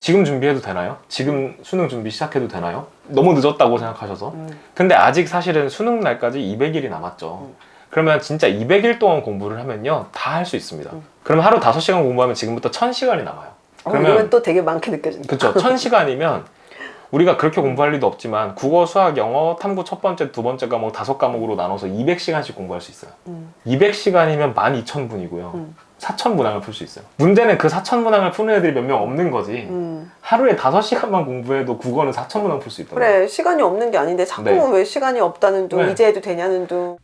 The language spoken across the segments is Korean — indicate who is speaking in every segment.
Speaker 1: 지금 준비해도 되나요? 지금 수능 준비 시작해도 되나요? 너무 늦었다고 생각하셔서. 근데 아직 사실은 수능 날까지 200일이 남았죠. 그러면 진짜 200일 동안 공부를 하면요, 다 할 수 있습니다. 그러면 하루 5시간 공부하면 지금부터 1000시간이 남아요.
Speaker 2: 그러면 또 되게 많게 느껴진다.
Speaker 1: 그쵸. 1000시간이면 우리가 그렇게 공부할 리도 없지만 국어, 수학, 영어, 탐구 첫 번째, 두 번째 과목 5과목으로 나눠서 200시간씩 공부할 수 있어요. 200시간이면 12,000분이고요. 4,000문항을 풀 수 있어요. 문제는 그 4,000문항을 푸는 애들이 몇 명 없는 거지. 하루에 5시간만 공부해도 국어는 4,000문항 풀 수 있더라고요.
Speaker 2: 그래, 시간이 없는 게 아닌데 자꾸
Speaker 1: 네.
Speaker 2: 왜 시간이 없다는 둥,
Speaker 1: 네.
Speaker 2: 이제 해도 되냐는 둥.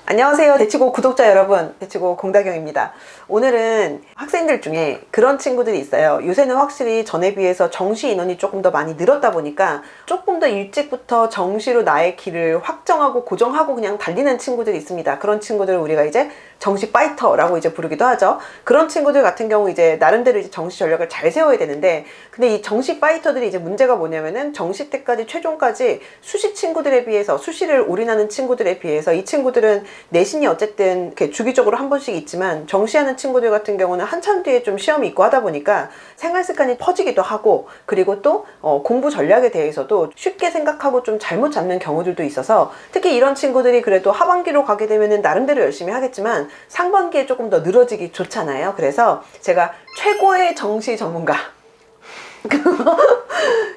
Speaker 2: 안녕하세요, 대치고 구독자 여러분, 대치고 공다경입니다. 오늘은 학생들 중에 그런 친구들이 있어요. 요새는 확실히 전에 비해서 정시 인원이 조금 더 많이 늘었다 보니까 조금 더 일찍부터 정시로 나의 길을 확정하고 고정하고 그냥 달리는 친구들이 있습니다. 그런 친구들을 우리가 이제 정시 파이터라고 이제 부르기도 하죠. 그런 친구들 같은 경우 이제 나름대로 이제 정시 전략을 잘 세워야 되는데, 근데 이 정시 파이터들이 이제 문제가 뭐냐면은 정시 때까지 최종까지 수시 친구들에 비해서, 수시를 올인하는 친구들에 비해서 이 친구들은 내신이 어쨌든 이렇게 주기적으로 한 번씩 있지만, 정시하는 친구들 같은 경우는 한참 뒤에 좀 시험이 있고 하다 보니까 생활 습관이 퍼지기도 하고, 그리고 또 공부 전략에 대해서도 쉽게 생각하고 좀 잘못 잡는 경우들도 있어서, 특히 이런 친구들이 그래도 하반기로 가게 되면은 나름대로 열심히 하겠지만 상반기에 조금 더 늘어지기 좋잖아요. 그래서 제가 최고의 정시 전문가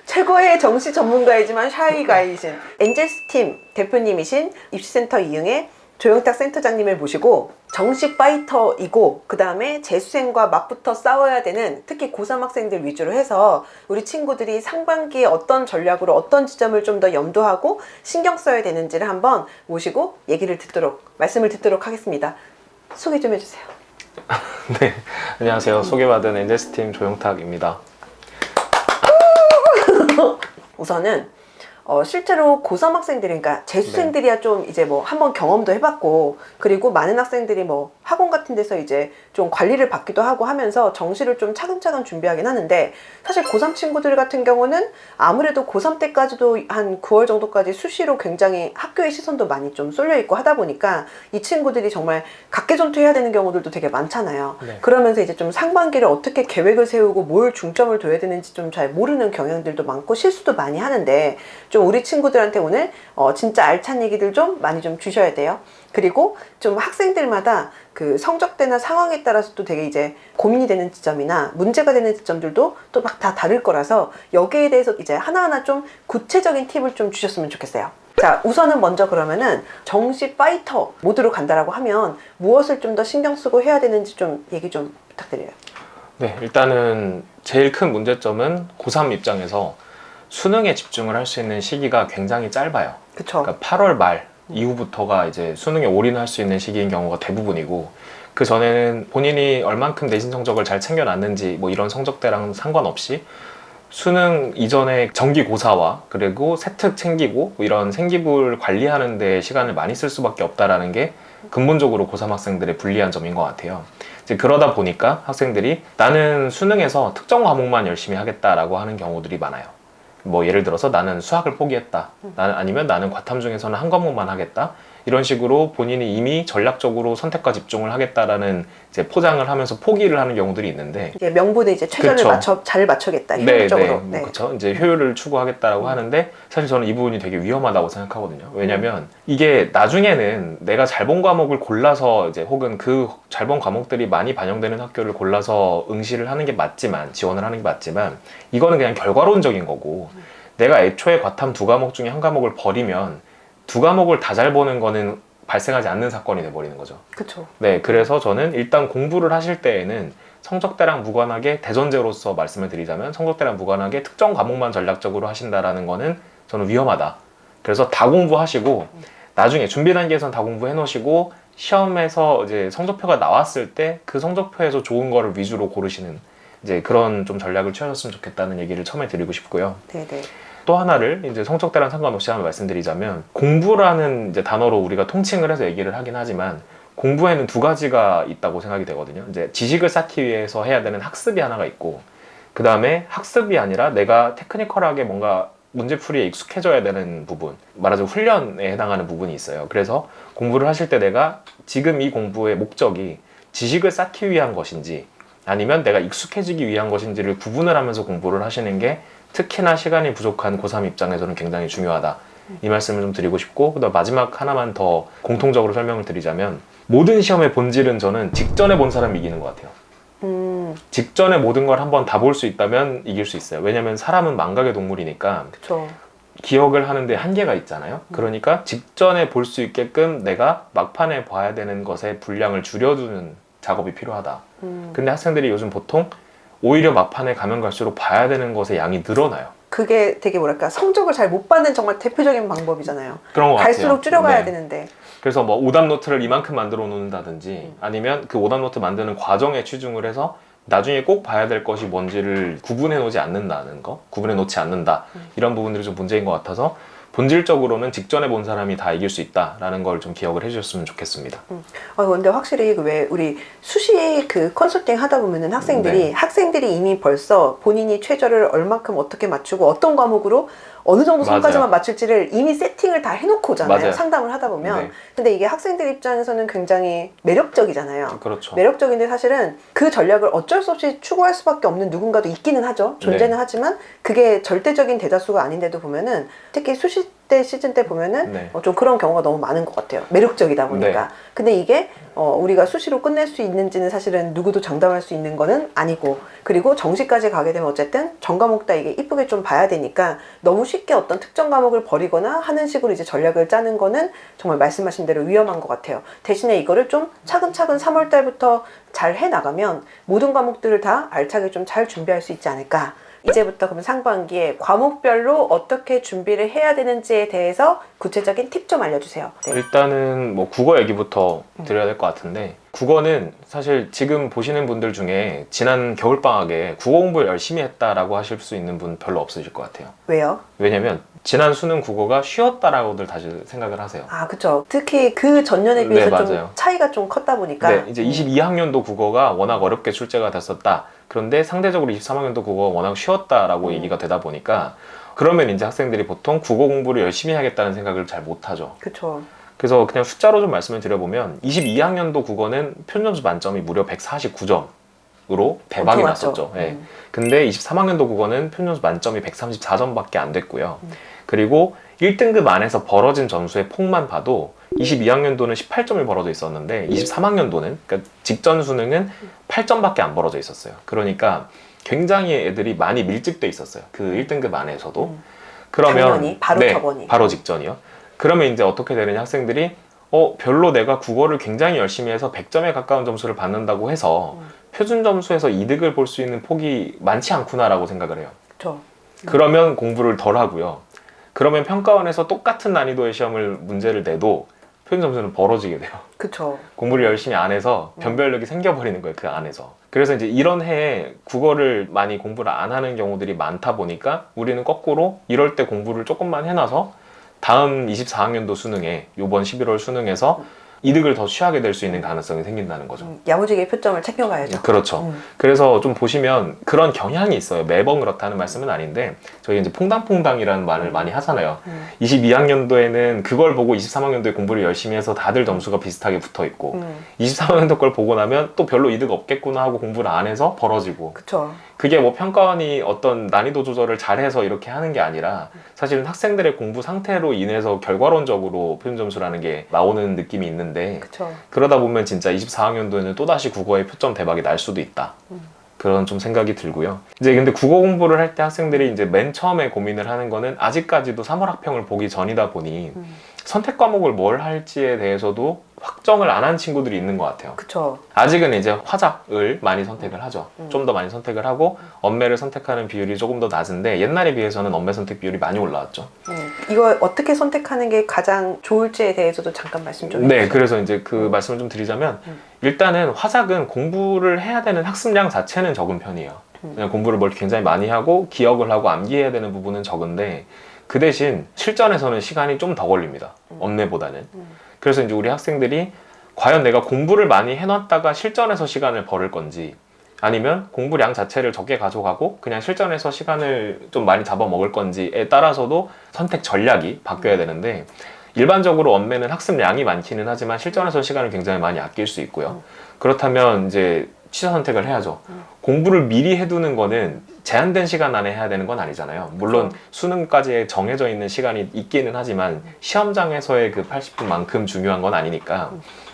Speaker 2: 최고의 정시 전문가이지만 샤이가이신 엔젤스팀 대표님이신 입시센터 이응의 조영탁 센터장님을 모시고, 정시 파이터이고 그 다음에 재수생과 맞붙어 싸워야 되는 특히 고3 학생들 위주로 해서 우리 친구들이 상반기에 어떤 전략으로 어떤 지점을 좀 더 염두하고 신경 써야 되는지를 한번 모시고 말씀을 듣도록 하겠습니다. 소개 좀 해주세요.
Speaker 1: 네, 안녕하세요. 소개받은 엔젤스팀 조영탁입니다.
Speaker 2: 우선은 실제로 고3 학생들이, 그러니까 재수생들이야 좀 이제 뭐 한번 경험도 해봤고, 그리고 많은 학생들이 뭐 학원 같은 데서 이제 좀 관리를 받기도 하고 하면서 정시를 좀 차근차근 준비하긴 하는데, 사실 고3 친구들 같은 경우는 아무래도 고3 때까지도 한 9월 정도까지 수시로 굉장히 학교의 시선도 많이 좀 쏠려 있고 하다 보니까 이 친구들이 정말 각개전투해야 되는 경우들도 되게 많잖아요.
Speaker 1: 네.
Speaker 2: 그러면서 이제 좀 상반기를 어떻게 계획을 세우고 뭘 중점을 둬야 되는지 좀 잘 모르는 경향들도 많고 실수도 많이 하는데, 좀 우리 친구들한테 오늘 진짜 알찬 얘기들 좀 많이 좀 주셔야 돼요. 그리고 좀 학생들마다 그 성적대나 상황에 따라서 또 되게 이제 고민이 되는 지점이나 문제가 되는 지점들도 또 막 다 다를 거라서 여기에 대해서 이제 하나하나 좀 구체적인 팁을 좀 주셨으면 좋겠어요. 자, 우선은 먼저 그러면은 정시 파이터 모드로 간다라고 하면 무엇을 좀 더 신경 쓰고 해야 되는지 좀 얘기 좀 부탁드려요.
Speaker 1: 네, 일단은 제일 큰 문제점은 고3 입장에서 수능에 집중을 할 수 있는 시기가 굉장히 짧아요.
Speaker 2: 그쵸.
Speaker 1: 그러니까 8월 말 이후부터가 이제 수능에 올인할 수 있는 시기인 경우가 대부분이고, 그 전에는 본인이 얼만큼 내신 성적을 잘 챙겨놨는지 뭐 이런 성적대랑 상관없이 수능 이전에 정기고사와 그리고 세특 챙기고 뭐 이런 생기부를 관리하는 데 시간을 많이 쓸 수밖에 없다라는 게 근본적으로 고3 학생들의 불리한 점인 것 같아요. 이제 그러다 보니까 학생들이 나는 수능에서 특정 과목만 열심히 하겠다라고 하는 경우들이 많아요. 뭐 예를 들어서 나는 수학을 포기했다, 아니면 나는 과탐 중에서는 한 과목만 하겠다, 이런 식으로 본인이 이미 전략적으로 선택과 집중을 하겠다라는 이제 포장을 하면서 포기를 하는 경우들이 있는데,
Speaker 2: 이게 명분에 이제 최선을
Speaker 1: 그쵸.
Speaker 2: 잘 맞추겠다, 효율적으로.
Speaker 1: 네. 그렇죠. 이제 효율을 추구하겠다라고 하는데, 사실 저는 이 부분이 되게 위험하다고 생각하거든요. 왜냐면 이게 나중에는 내가 잘 본 과목을 골라서 이제 혹은 그 잘 본 과목들이 많이 반영되는 학교를 골라서 응시를 하는 게 맞지만, 지원을 하는 게 맞지만, 이거는 그냥 결과론적인 거고, 내가 애초에 과탐 2과목 중에 한 과목을 버리면 2과목을 다 잘 보는 거는 발생하지 않는 사건이 돼버리는 거죠.
Speaker 2: 그쵸.
Speaker 1: 네, 그래서 저는 일단 공부를 하실 때에는 성적대랑 무관하게, 대전제로서 말씀을 드리자면 성적대랑 무관하게 특정 과목만 전략적으로 하신다라는 거는 저는 위험하다. 그래서 다 공부하시고 나중에 준비 단계에선 다 공부해 놓으시고 시험에서 이제 성적표가 나왔을 때 그 성적표에서 좋은 거를 위주로 고르시는 이제 그런 좀 전략을 취하셨으면 좋겠다는 얘기를 처음에 드리고 싶고요.
Speaker 2: 네네.
Speaker 1: 또 하나를 이제 성적대랑 상관없이 한번 말씀드리자면, 공부라는 이제 단어로 우리가 통칭을 해서 얘기를 하긴 하지만 공부에는 두 가지가 있다고 생각이 되거든요. 이제 지식을 쌓기 위해서 해야 되는 학습이 하나가 있고, 그 다음에 학습이 아니라 내가 테크니컬하게 뭔가 문제풀이에 익숙해져야 되는 부분, 말하자면 훈련에 해당하는 부분이 있어요. 그래서 공부를 하실 때 내가 지금 이 공부의 목적이 지식을 쌓기 위한 것인지 아니면 내가 익숙해지기 위한 것인지를 구분을 하면서 공부를 하시는 게 특히나 시간이 부족한 고3 입장에서는 굉장히 중요하다. 이 말씀을 좀 드리고 싶고, 그다음 마지막 하나만 더 공통적으로 설명을 드리자면, 모든 시험의 본질은 저는 직전에 본 사람이 이기는 것 같아요. 직전에 모든 걸 한번 다 볼 수 있다면 이길 수 있어요. 왜냐면 사람은 망각의 동물이니까
Speaker 2: 그쵸.
Speaker 1: 기억을 하는데 한계가 있잖아요. 그러니까 직전에 볼 수 있게끔 내가 막판에 봐야 되는 것의 분량을 줄여두는 작업이 필요하다. 근데 학생들이 요즘 보통 오히려 막판에 가면 갈수록 봐야 되는 것의 양이 늘어나요.
Speaker 2: 그게 되게 뭐랄까 성적을 잘 못 받는 정말 대표적인 방법이잖아요.
Speaker 1: 그런 것 같아요.
Speaker 2: 갈수록 줄여가야
Speaker 1: 네.
Speaker 2: 되는데.
Speaker 1: 그래서 뭐 오답 노트를 이만큼 만들어 놓는다든지 아니면 그 오답 노트 만드는 과정에 치중을 해서 나중에 꼭 봐야 될 것이 뭔지를 구분해 놓지 않는다는 거, 구분해 놓지 않는다, 이런 부분들이 좀 문제인 것 같아서 본질적으로는 직전에 본 사람이 다 이길 수 있다라는 걸 좀 기억을 해주셨으면 좋겠습니다.
Speaker 2: 근데 확실히 왜 우리 수시 그 컨설팅 하다 보면은
Speaker 1: 네.
Speaker 2: 학생들이 이미 벌써 본인이 최저를 얼만큼 어떻게 맞추고 어떤 과목으로 어느 정도 선까지만 맞출지를 이미 세팅을 다 해놓고 오잖아요.
Speaker 1: 맞아요.
Speaker 2: 상담을 하다 보면.
Speaker 1: 네.
Speaker 2: 근데 이게 학생들 입장에서는 굉장히 매력적이잖아요.
Speaker 1: 그렇죠.
Speaker 2: 매력적인데 사실은 그 전략을 어쩔 수 없이 추구할 수밖에 없는 누군가도 있기는 하죠. 존재는
Speaker 1: 네.
Speaker 2: 하지만 그게 절대적인 대다수가 아닌데도 보면은 특히 수시 때 시즌 때 보면은
Speaker 1: 네.
Speaker 2: 좀 그런 경우가 너무 많은 것 같아요. 매력적이다 보니까.
Speaker 1: 네.
Speaker 2: 근데 이게 우리가 수시로 끝낼 수 있는지는 사실은 누구도 장담할 수 있는 거는 아니고, 그리고 정시까지 가게 되면 어쨌든 전 과목 다 이게 이쁘게 좀 봐야 되니까 너무 쉽게 어떤 특정 과목을 버리거나 하는 식으로 이제 전략을 짜는 거는 정말 말씀하신 대로 위험한 것 같아요. 대신에 이거를 좀 차근차근 3월 달부터 잘 해나가면 모든 과목들을 다 알차게 좀 잘 준비할 수 있지 않을까. 이제부터 그럼 상반기에 과목별로 어떻게 준비를 해야 되는지에 대해서 구체적인 팁 좀 알려주세요. 네.
Speaker 1: 일단은 뭐 국어 얘기부터 드려야 될 것 같은데, 국어는 사실 지금 보시는 분들 중에 지난 겨울방학에 국어 공부를 열심히 했다라고 하실 수 있는 분 별로 없으실 것 같아요.
Speaker 2: 왜요?
Speaker 1: 왜냐면 지난 수능 국어가 쉬웠다라고들 다시 생각을 하세요.
Speaker 2: 아, 그쵸. 특히 그 전년에 비해서
Speaker 1: 네,
Speaker 2: 좀
Speaker 1: 맞아요.
Speaker 2: 차이가 좀 컸다 보니까.
Speaker 1: 네, 이제 22학년도 국어가 워낙 어렵게 출제가 됐었다. 그런데 상대적으로 23학년도 국어가 워낙 쉬웠다라고 얘기가 되다 보니까, 그러면 이제 학생들이 보통 국어 공부를 열심히 하겠다는 생각을 잘 못하죠.
Speaker 2: 그쵸.
Speaker 1: 그래서 그냥 숫자로 좀 말씀을 드려보면 22학년도 국어는 표준점수 만점이 무려 149점으로 대박이
Speaker 2: 엄청
Speaker 1: 났었죠.
Speaker 2: 많죠.
Speaker 1: 네. 근데 23학년도 국어는 표준점수 만점이 134점밖에 안 됐고요. 그리고 1등급 안에서 벌어진 점수의 폭만 봐도 22학년도는 18점이 벌어져 있었는데 23학년도는, 그러니까 직전 수능은 8점밖에 안 벌어져 있었어요. 그러니까 굉장히 애들이 많이 밀집돼 있었어요. 그 1등급 안에서도. 그러면
Speaker 2: 당연히 바로
Speaker 1: 네,
Speaker 2: 저번이.
Speaker 1: 바로 직전이요. 그러면 이제 어떻게 되느냐, 학생들이 별로 내가 국어를 굉장히 열심히 해서 100점에 가까운 점수를 받는다고 해서 표준 점수에서 이득을 볼 수 있는 폭이 많지 않구나라고 생각을 해요.
Speaker 2: 그쵸.
Speaker 1: 그러면 공부를 덜 하고요. 그러면 평가원에서 똑같은 난이도의 시험을 문제를 내도 표준 점수는 벌어지게 돼요.
Speaker 2: 그쵸.
Speaker 1: 공부를 열심히 안 해서 변별력이 생겨버리는 거예요, 그 안에서. 그래서 이제 이런 해에 국어를 많이 공부를 안 하는 경우들이 많다 보니까 우리는 거꾸로 이럴 때 공부를 조금만 해놔서 다음 24학년도 수능에, 요번 11월 수능에서 이득을 더 취하게 될 수 있는 가능성이 생긴다는 거죠.
Speaker 2: 야무지게 표점을 챙겨가야죠.
Speaker 1: 그렇죠. 그래서 좀 보시면 그런 경향이 있어요. 매번 그렇다는 말씀은 아닌데, 저희 이제 퐁당퐁당이라는 말을 많이 하잖아요. 22학년도에는 그걸 보고 23학년도에 공부를 열심히 해서 다들 점수가 비슷하게 붙어 있고, 23학년도 걸 보고 나면 또 별로 이득 없겠구나 하고 공부를 안 해서 벌어지고.
Speaker 2: 그쵸.
Speaker 1: 그게 뭐 평가원이 어떤 난이도 조절을 잘해서 이렇게 하는 게 아니라 사실은 학생들의 공부 상태로 인해서 결과론적으로 표준 점수라는 게 나오는 느낌이 있는데,
Speaker 2: 그쵸.
Speaker 1: 그러다 보면 진짜 24학년도에는 또다시 국어에 표점 대박이 날 수도 있다. 그런 좀 생각이 들고요. 이제 근데 국어 공부를 할 때 학생들이 이제 맨 처음에 고민을 하는 거는 아직까지도 3월 학평을 보기 전이다 보니 선택 과목을 뭘 할지에 대해서도 확정을 안 한 친구들이 있는 것 같아요.
Speaker 2: 그쵸.
Speaker 1: 아직은 이제 화작을 많이 선택을 하죠. 좀 더 많이 선택을 하고 언매를 선택하는 비율이 조금 더 낮은데, 옛날에 비해서는 언매 선택 비율이 많이 올라왔죠.
Speaker 2: 이거 어떻게 선택하는 게 가장 좋을지에 대해서도 잠깐 말씀 좀 해주세요.
Speaker 1: 네, 그래서 이제 그 말씀을 좀 드리자면, 일단은 화작은 공부를 해야 되는 학습량 자체는 적은 편이에요. 그냥 공부를 뭘 굉장히 많이 하고 기억을 하고 암기해야 되는 부분은 적은데, 그 대신 실전에서는 시간이 좀 더 걸립니다. 언매보다는. 그래서 이제 우리 학생들이 과연 내가 공부를 많이 해놨다가 실전에서 시간을 벌을 건지, 아니면 공부량 자체를 적게 가져가고 그냥 실전에서 시간을 좀 많이 잡아먹을 건지에 따라서도 선택 전략이 바뀌어야 되는데, 일반적으로 언매는 학습량이 많기는 하지만 실전에서 시간을 굉장히 많이 아낄 수 있고요. 그렇다면 이제 취사 선택을 해야죠. 공부를 미리 해두는 거는 제한된 시간 안에 해야 되는 건 아니잖아요. 물론 수능까지 정해져 있는 시간이 있기는 하지만 시험장에서의 그 80분만큼 중요한 건 아니니까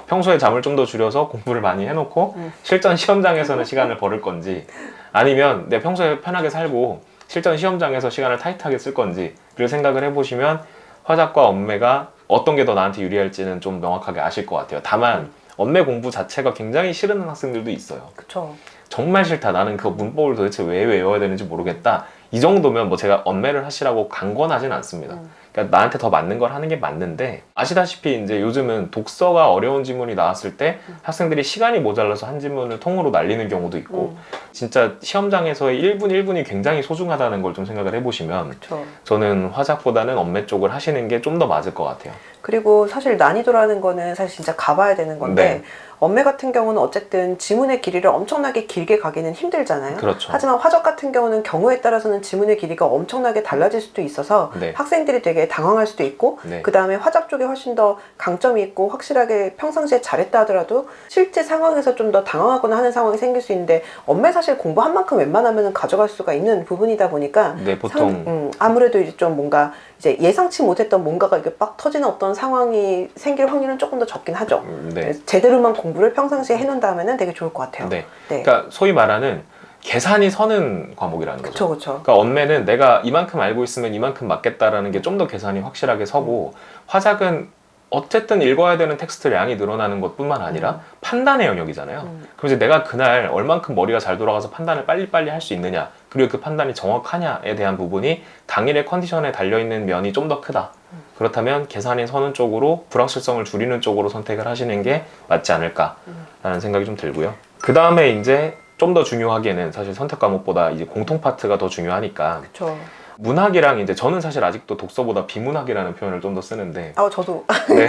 Speaker 1: 평소에 잠을 좀 더 줄여서 공부를 많이 해놓고 실전 시험장에서는 시간을 벌을 건지, 아니면 내 평소에 편하게 살고 실전 시험장에서 시간을 타이트하게 쓸 건지를 생각을 해보시면 화작과 언매가 어떤 게 더 나한테 유리할지는 좀 명확하게 아실 것 같아요. 다만 언매 공부 자체가 굉장히 싫은 학생들도 있어요.
Speaker 2: 그쵸.
Speaker 1: 정말 싫다, 나는 그 문법을 도대체 왜 외워야 되는지 모르겠다, 이 정도면 뭐 제가 언매를 하시라고 강권하진 않습니다. 그러니까 나한테 더 맞는 걸 하는 게 맞는데, 아시다시피 이제 요즘은 독서가 어려운 지문이 나왔을 때 학생들이 시간이 모자라서 한 지문을 통으로 날리는 경우도 있고, 진짜 시험장에서의 1분 1분이 굉장히 소중하다는 걸 좀 생각을 해보시면
Speaker 2: 그쵸.
Speaker 1: 저는 화작보다는 언매 쪽을 하시는 게 좀 더 맞을 것 같아요.
Speaker 2: 그리고 사실 난이도라는 거는 사실 진짜 가봐야 되는 건데,
Speaker 1: 네.
Speaker 2: 언매 같은 경우는 어쨌든 지문의 길이를 엄청나게 길게 가기는 힘들잖아요.
Speaker 1: 그렇죠.
Speaker 2: 하지만 화적 같은 경우는 경우에 따라서는 지문의 길이가 엄청나게 달라질 수도 있어서
Speaker 1: 네.
Speaker 2: 학생들이 되게 당황할 수도 있고,
Speaker 1: 네.
Speaker 2: 그 다음에 화작 쪽에 훨씬 더 강점이 있고 확실하게 평상시에 잘했다 하더라도 실제 상황에서 좀 더 당황하거나 하는 상황이 생길 수 있는데, 언매 사실 공부한 만큼 웬만하면 가져갈 수가 있는 부분이다 보니까
Speaker 1: 네, 보통
Speaker 2: 아무래도 이제 좀 뭔가 이제 예상치 못했던 뭔가가 이렇게 빡 터지는 어떤 상황이 생길 확률은 조금 더 적긴 하죠.
Speaker 1: 네.
Speaker 2: 제대로만 공부를 평상시에 해놓는다면 되게 좋을 것 같아요.
Speaker 1: 네.
Speaker 2: 네.
Speaker 1: 그러니까 소위 말하는 계산이 서는 과목이라는 거죠.
Speaker 2: 그쵸, 그쵸.
Speaker 1: 그러니까 언매는 내가 이만큼 알고 있으면 이만큼 맞겠다라는 게 좀 더 계산이 확실하게 서고, 화작은 어쨌든 읽어야 되는 텍스트 량이 늘어나는 것뿐만 아니라 판단의 영역이잖아요. 그럼 이제 내가 그날 얼만큼 머리가 잘 돌아가서 판단을 빨리빨리 할 수 있느냐, 그리고 그 판단이 정확하냐에 대한 부분이 당일의 컨디션에 달려있는 면이 좀 더 크다. 그렇다면 계산이 서는 쪽으로, 불확실성을 줄이는 쪽으로 선택을 하시는 게 맞지 않을까라는 생각이 좀 들고요. 그 다음에 이제 좀 더 중요하게는 사실 선택 과목보다 이제 공통 파트가 더 중요하니까,
Speaker 2: 그쵸.
Speaker 1: 문학이랑 이제 저는 사실 아직도 독서보다 비문학이라는 표현을 좀 더 쓰는데,
Speaker 2: 저도.
Speaker 1: 네.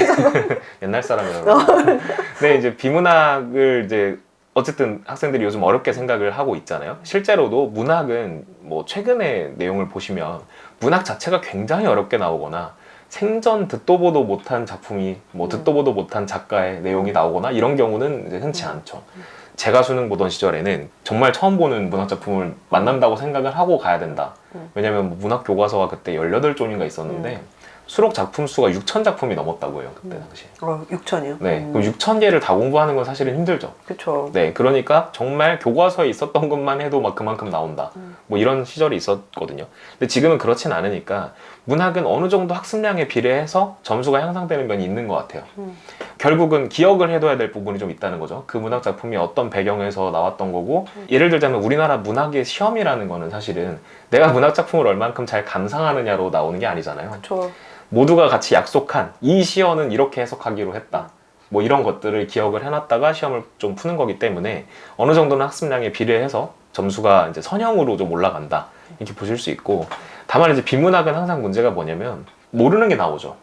Speaker 1: 옛날 사람이라고. 네, 이제 비문학을 이제 어쨌든 학생들이 요즘 어렵게 생각을 하고 있잖아요. 실제로도 문학은 뭐 최근의 내용을 보시면 문학 자체가 굉장히 어렵게 나오거나, 생전 듣도 보도 못한 작품이 뭐 듣도 보도 못한 작가의 내용이 나오거나 이런 경우는 이제 흔치 않죠. 제가 수능 보던 시절에는 정말 처음 보는 문학 작품을 만난다고 생각을 하고 가야 된다. 왜냐면 뭐 문학 교과서가 그때 18종인가 있었는데 수록 작품 수가 6,000작품이 넘었다고 해요, 그때 당시.
Speaker 2: 6천이요?
Speaker 1: 네, 그럼 6,000개를 다 공부하는 건 사실은 힘들죠.
Speaker 2: 그쵸.
Speaker 1: 네, 그러니까 정말 교과서에 있었던 것만 해도 막 그만큼 나온다. 뭐 이런 시절이 있었거든요. 근데 지금은 그렇진 않으니까 문학은 어느 정도 학습량에 비례해서 점수가 향상되는 면이 있는 것 같아요. 결국은 기억을 해둬야 될 부분이 좀 있다는 거죠. 그 문학 작품이 어떤 배경에서 나왔던 거고, 예를 들자면 우리나라 문학의 시험이라는 거는 사실은 내가 문학 작품을 얼만큼 잘 감상하느냐로 나오는 게 아니잖아요.
Speaker 2: 그쵸.
Speaker 1: 모두가 같이 약속한 이 시어는 이렇게 해석하기로 했다, 뭐 이런 것들을 기억을 해놨다가 시험을 좀 푸는 거기 때문에 어느 정도는 학습량에 비례해서 점수가 이제 선형으로 좀 올라간다, 이렇게 보실 수 있고, 다만 이제 비문학은 항상 문제가 뭐냐면 모르는 게 나오죠.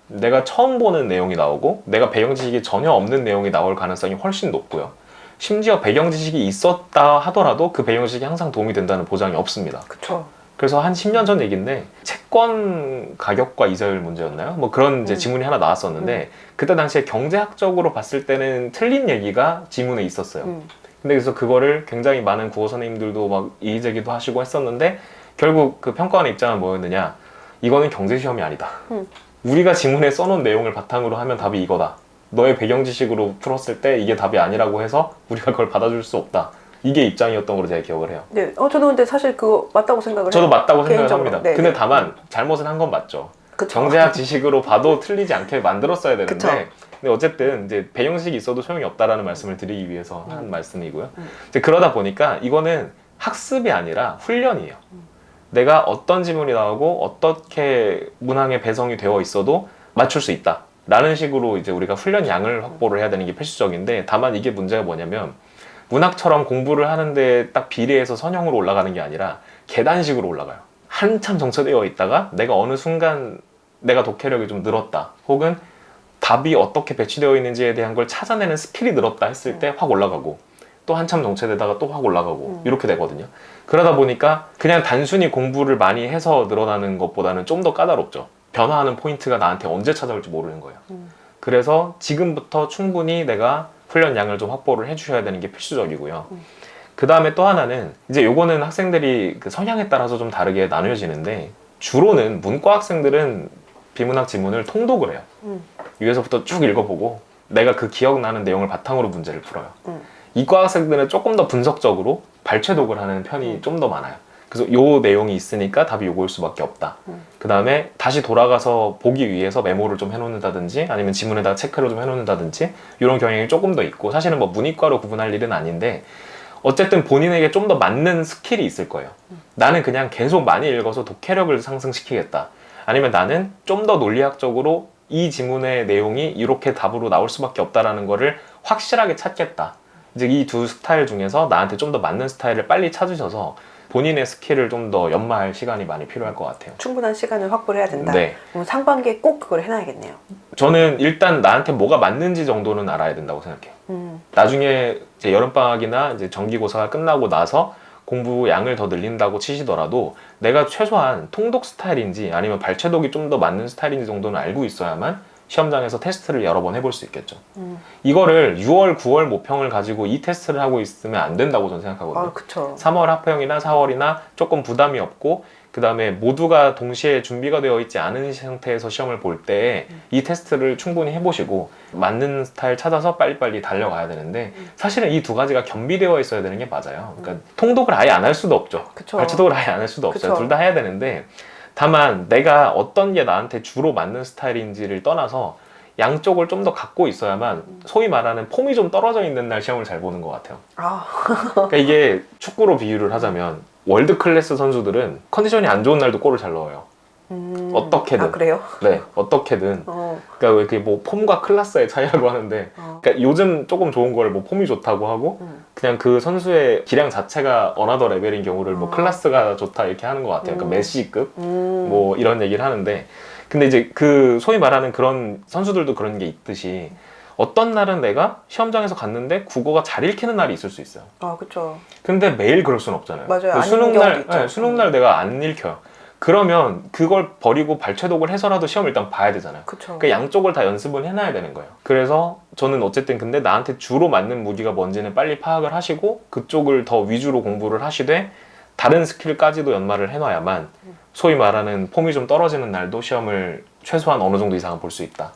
Speaker 1: 내가 처음 보는 내용이 나오고 내가 배경 지식이 전혀 없는 내용이 나올 가능성이 훨씬 높고요. 심지어 배경 지식이 있었다 하더라도 그 배경 지식이 항상 도움이 된다는 보장이 없습니다.
Speaker 2: 그쵸.
Speaker 1: 그래서 한 10년 전 얘기인데, 채권 가격과 이자율 문제였나요? 뭐 그런 이제 지문이 하나 나왔었는데, 그때 당시에 경제학적으로 봤을 때는 틀린 얘기가 지문에 있었어요. 근데 그래서 그거를 굉장히 많은 국어 선생님들도 막 이의제기도 하시고 했었는데, 결국 그 평가원의 입장은 뭐였느냐, 이거는 경제 시험이 아니다. 우리가 지문에 써놓은 내용을 바탕으로 하면 답이 이거다. 너의 배경 지식으로 풀었을 때 이게 답이 아니라고 해서 우리가 그걸 받아줄 수 없다. 이게 입장이었던 걸로 제가 기억을 해요.
Speaker 2: 네, 저도 근데 사실 그거 맞다고 생각을 해요.
Speaker 1: 저도 맞다고 생각을
Speaker 2: 개인적으로.
Speaker 1: 합니다.
Speaker 2: 네,
Speaker 1: 근데
Speaker 2: 네.
Speaker 1: 다만 잘못은 한 건 맞죠.
Speaker 2: 그쵸.
Speaker 1: 경제학 지식으로 봐도 틀리지 않게 만들었어야 되는데,
Speaker 2: 그쵸.
Speaker 1: 근데 어쨌든 이제 배경 지식이 있어도 소용이 없다라는 말씀을 드리기 위해서 한 말씀이고요. 이제 그러다 보니까 이거는 학습이 아니라 훈련이에요. 내가 어떤 지문이 나오고 어떻게 문항에 배성이 되어 있어도 맞출 수 있다 라는 식으로 이제 우리가 훈련 양을 확보를 해야 되는 게 필수적인데, 다만 이게 문제가 뭐냐면 문학처럼 공부를 하는데 딱 비례해서 선형으로 올라가는 게 아니라 계단식으로 올라가요. 한참 정체되어 있다가 내가 어느 순간 내가 독해력이 좀 늘었다, 혹은 답이 어떻게 배치되어 있는지에 대한 걸 찾아내는 스킬이 늘었다 했을 때 확 올라가고, 또 한참 정체되다가 또 확 올라가고 이렇게 되거든요. 그러다 보니까 그냥 단순히 공부를 많이 해서 늘어나는 것보다는 좀 더 까다롭죠. 변화하는 포인트가 나한테 언제 찾아올지 모르는 거예요. 그래서 지금부터 충분히 내가 훈련량을 좀 확보를 해주셔야 되는 게 필수적이고요. 그 다음에 또 하나는 이제 요거는 학생들이 그 성향에 따라서 좀 다르게 나뉘어지는데, 주로는 문과 학생들은 비문학 지문을 통독을 해요. 위에서부터 쭉 읽어보고 내가 그 기억나는 내용을 바탕으로 문제를 풀어요. 이과 학생들은 조금 더 분석적으로 발췌독을 하는 편이 좀 더 많아요. 그래서 요 내용이 있으니까 답이 요거일 수밖에 없다. 그 다음에 다시 돌아가서 보기 위해서 메모를 좀 해놓는다든지 아니면 지문에다가 체크를 좀 해놓는다든지 이런 경향이 조금 더 있고, 사실은 뭐 문이과로 구분할 일은 아닌데 어쨌든 본인에게 좀 더 맞는 스킬이 있을 거예요. 나는 그냥 계속 많이 읽어서 독해력을 상승시키겠다. 아니면 나는 좀 더 논리학적으로 이 지문의 내용이 이렇게 답으로 나올 수밖에 없다라는 거를 확실하게 찾겠다. 이제 이 두 스타일 중에서 나한테 좀 더 맞는 스타일을 빨리 찾으셔서 본인의 스킬을 좀 더 연마할 시간이 많이 필요할 것 같아요.
Speaker 2: 충분한 시간을 확보를 해야 된다.
Speaker 1: 네.
Speaker 2: 그럼 상반기에 꼭 그걸 해놔야겠네요.
Speaker 1: 저는 일단 나한테 뭐가 맞는지 정도는 알아야 된다고 생각해요. 나중에 이제 여름방학이나 이제 정기고사가 끝나고 나서 공부 양을 더 늘린다고 치시더라도 내가 최소한 통독 스타일인지 아니면 발췌독이 좀 더 맞는 스타일인지 정도는 알고 있어야만 시험장에서 테스트를 여러 번 해볼 수 있겠죠. 이거를 6월, 9월 모평을 가지고 이 테스트를 하고 있으면 안 된다고 저는 생각하거든요.
Speaker 2: 아, 그쵸.
Speaker 1: 3월 합평이나 4월이나 조금 부담이 없고 그 다음에 모두가 동시에 준비가 되어 있지 않은 상태에서 시험을 볼 때 이 테스트를 충분히 해보시고 맞는 스타일 찾아서 빨리빨리 달려가야 되는데, 사실은 이 두 가지가 겸비되어 있어야 되는 게 맞아요. 그러니까 통독을 아예 안 할 수도 없죠.
Speaker 2: 그쵸.
Speaker 1: 발췌독을 아예 안 할 수도 없어요.
Speaker 2: 그쵸.
Speaker 1: 둘 다 해야 되는데, 다만 내가 어떤 게 나한테 주로 맞는 스타일인지를 떠나서 양쪽을 좀 더 갖고 있어야만 소위 말하는 폼이 좀 떨어져 있는 날 시험을 잘 보는 것 같아요.
Speaker 2: 아,
Speaker 1: 그러니까 이게 축구로 비유를 하자면 월드 클래스 선수들은 컨디션이 안 좋은 날도 골을 잘 넣어요. 어떻게든.
Speaker 2: 아, 그래요?
Speaker 1: 네, 어떻게든. 그러니까 왜 그게 뭐 폼과 클래스의 차이라고 하는데, 그러니까 요즘 조금 좋은 걸 뭐 폼이 좋다고 하고 그냥 그 선수의 기량 자체가 어나더 레벨인 경우를 뭐 클래스가 좋다 이렇게 하는 것 같아요. 그러니까 메시급 뭐 이런 얘기를 하는데, 근데 이제 그 소위 말하는 그런 선수들도 그런 게 있듯이 어떤 날은 내가 시험장에서 갔는데 국어가 잘 읽히는 날이 있을 수 있어요.
Speaker 2: 아, 그쵸.
Speaker 1: 근데 매일 그럴 수는 없잖아요.
Speaker 2: 맞아요. 아닌
Speaker 1: 수능
Speaker 2: 경우도
Speaker 1: 날,
Speaker 2: 있죠.
Speaker 1: 네, 수능 날 내가 안 읽혀요. 그러면 그걸 버리고 발췌독을 해서라도 시험을 일단 봐야 되잖아요.
Speaker 2: 그쵸.
Speaker 1: 그러니까 양쪽을 다 연습을 해놔야 되는 거예요. 그래서 저는 어쨌든 근데 나한테 주로 맞는 무기가 뭔지는 빨리 파악을 하시고 그쪽을 더 위주로 공부를 하시되 다른 스킬까지도 연마를 해놔야만 소위 말하는 폼이 좀 떨어지는 날도 시험을 최소한 어느 정도 이상은 볼 수 있다.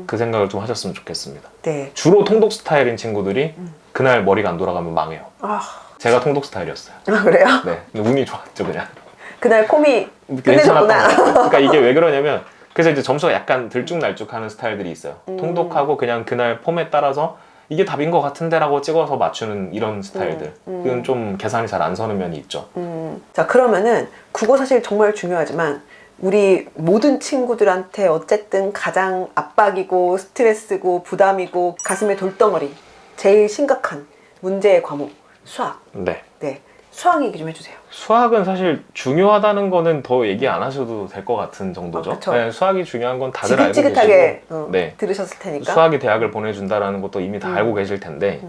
Speaker 1: 그 생각을 좀 하셨으면 좋겠습니다.
Speaker 2: 네.
Speaker 1: 주로 통독 스타일인 친구들이 그날 머리가 안 돌아가면 망해요.
Speaker 2: 아,
Speaker 1: 제가 통독 스타일이었어요.
Speaker 2: 그래요?
Speaker 1: 네, 근데 운이 좋았죠 그냥.
Speaker 2: 그날 폼이
Speaker 1: 괜찮았던 것
Speaker 2: 끝내줬구나.
Speaker 1: 같아요. 그러니까 이게 왜 그러냐면, 그래서 이제 점수가 약간 들쭉날쭉하는 스타일들이 있어요. 통독하고 그냥 그날 폼에 따라서 이게 답인 것 같은데라고 찍어서 맞추는 이런 스타일들. 그건 좀 계산이 잘 안 서는 면이 있죠.
Speaker 2: 자, 그러면은 국어 사실 정말 중요하지만 우리 모든 친구들한테 어쨌든 가장 압박이고 스트레스고 부담이고 가슴에 돌덩어리, 제일 심각한 문제의 과목 수학.
Speaker 1: 네.
Speaker 2: 네, 수학 얘기 좀 해주세요.
Speaker 1: 수학은 사실 중요하다는 거는 더 얘기 안 하셔도 될 것 같은 정도죠.
Speaker 2: 아, 그쵸.
Speaker 1: 네, 수학이 중요한 건 다들 알고
Speaker 2: 지긋지긋하게
Speaker 1: 계시고, 네.
Speaker 2: 들으셨을 테니까.
Speaker 1: 수학이 대학을 보내준다라는 것도 이미 다 알고 계실 텐데,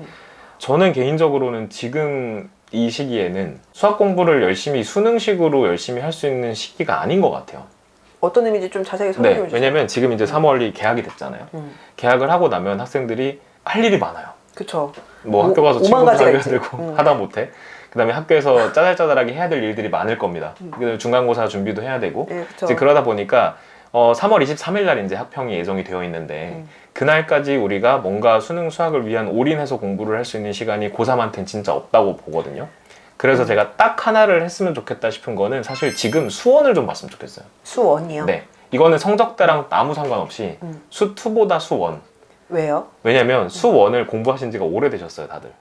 Speaker 1: 저는 개인적으로는 지금 이 시기에는 수학 공부를 열심히 수능식으로 열심히 할 수 있는 시기가 아닌 것 같아요.
Speaker 2: 어떤 의미인지 좀 자세히 설명해
Speaker 1: 네,
Speaker 2: 주세요.
Speaker 1: 왜냐면 지금 이제 3월이 개학이 됐잖아요. 개학을 하고 나면 학생들이 할 일이 많아요.
Speaker 2: 그쵸.
Speaker 1: 뭐 학교 가서
Speaker 2: 오만
Speaker 1: 친구
Speaker 2: 가지가
Speaker 1: 사귀어야
Speaker 2: 있지.
Speaker 1: 되고 하다 못해. 그 다음에 학교에서 짜잘짜잘하게 해야 될 일들이 많을 겁니다. 그다음에 중간고사 준비도 해야 되고.
Speaker 2: 네, 그쵸.
Speaker 1: 이제 그러다 보니까 3월 23일 날 이제 합평이 예정이 되어 있는데 그날까지 우리가 뭔가 수능 수학을 위한 올인해서 공부를 할 수 있는 시간이 고3한테는 진짜 없다고 보거든요. 그래서 제가 딱 하나를 했으면 좋겠다 싶은 거는 사실 지금 수원을 좀 봤으면 좋겠어요.
Speaker 2: 수원이요?
Speaker 1: 네. 이거는 성적대랑 아무 상관없이 수2보다 수원.
Speaker 2: 왜요?
Speaker 1: 왜냐면 수원을 공부하신 지가 오래되셨어요, 다들.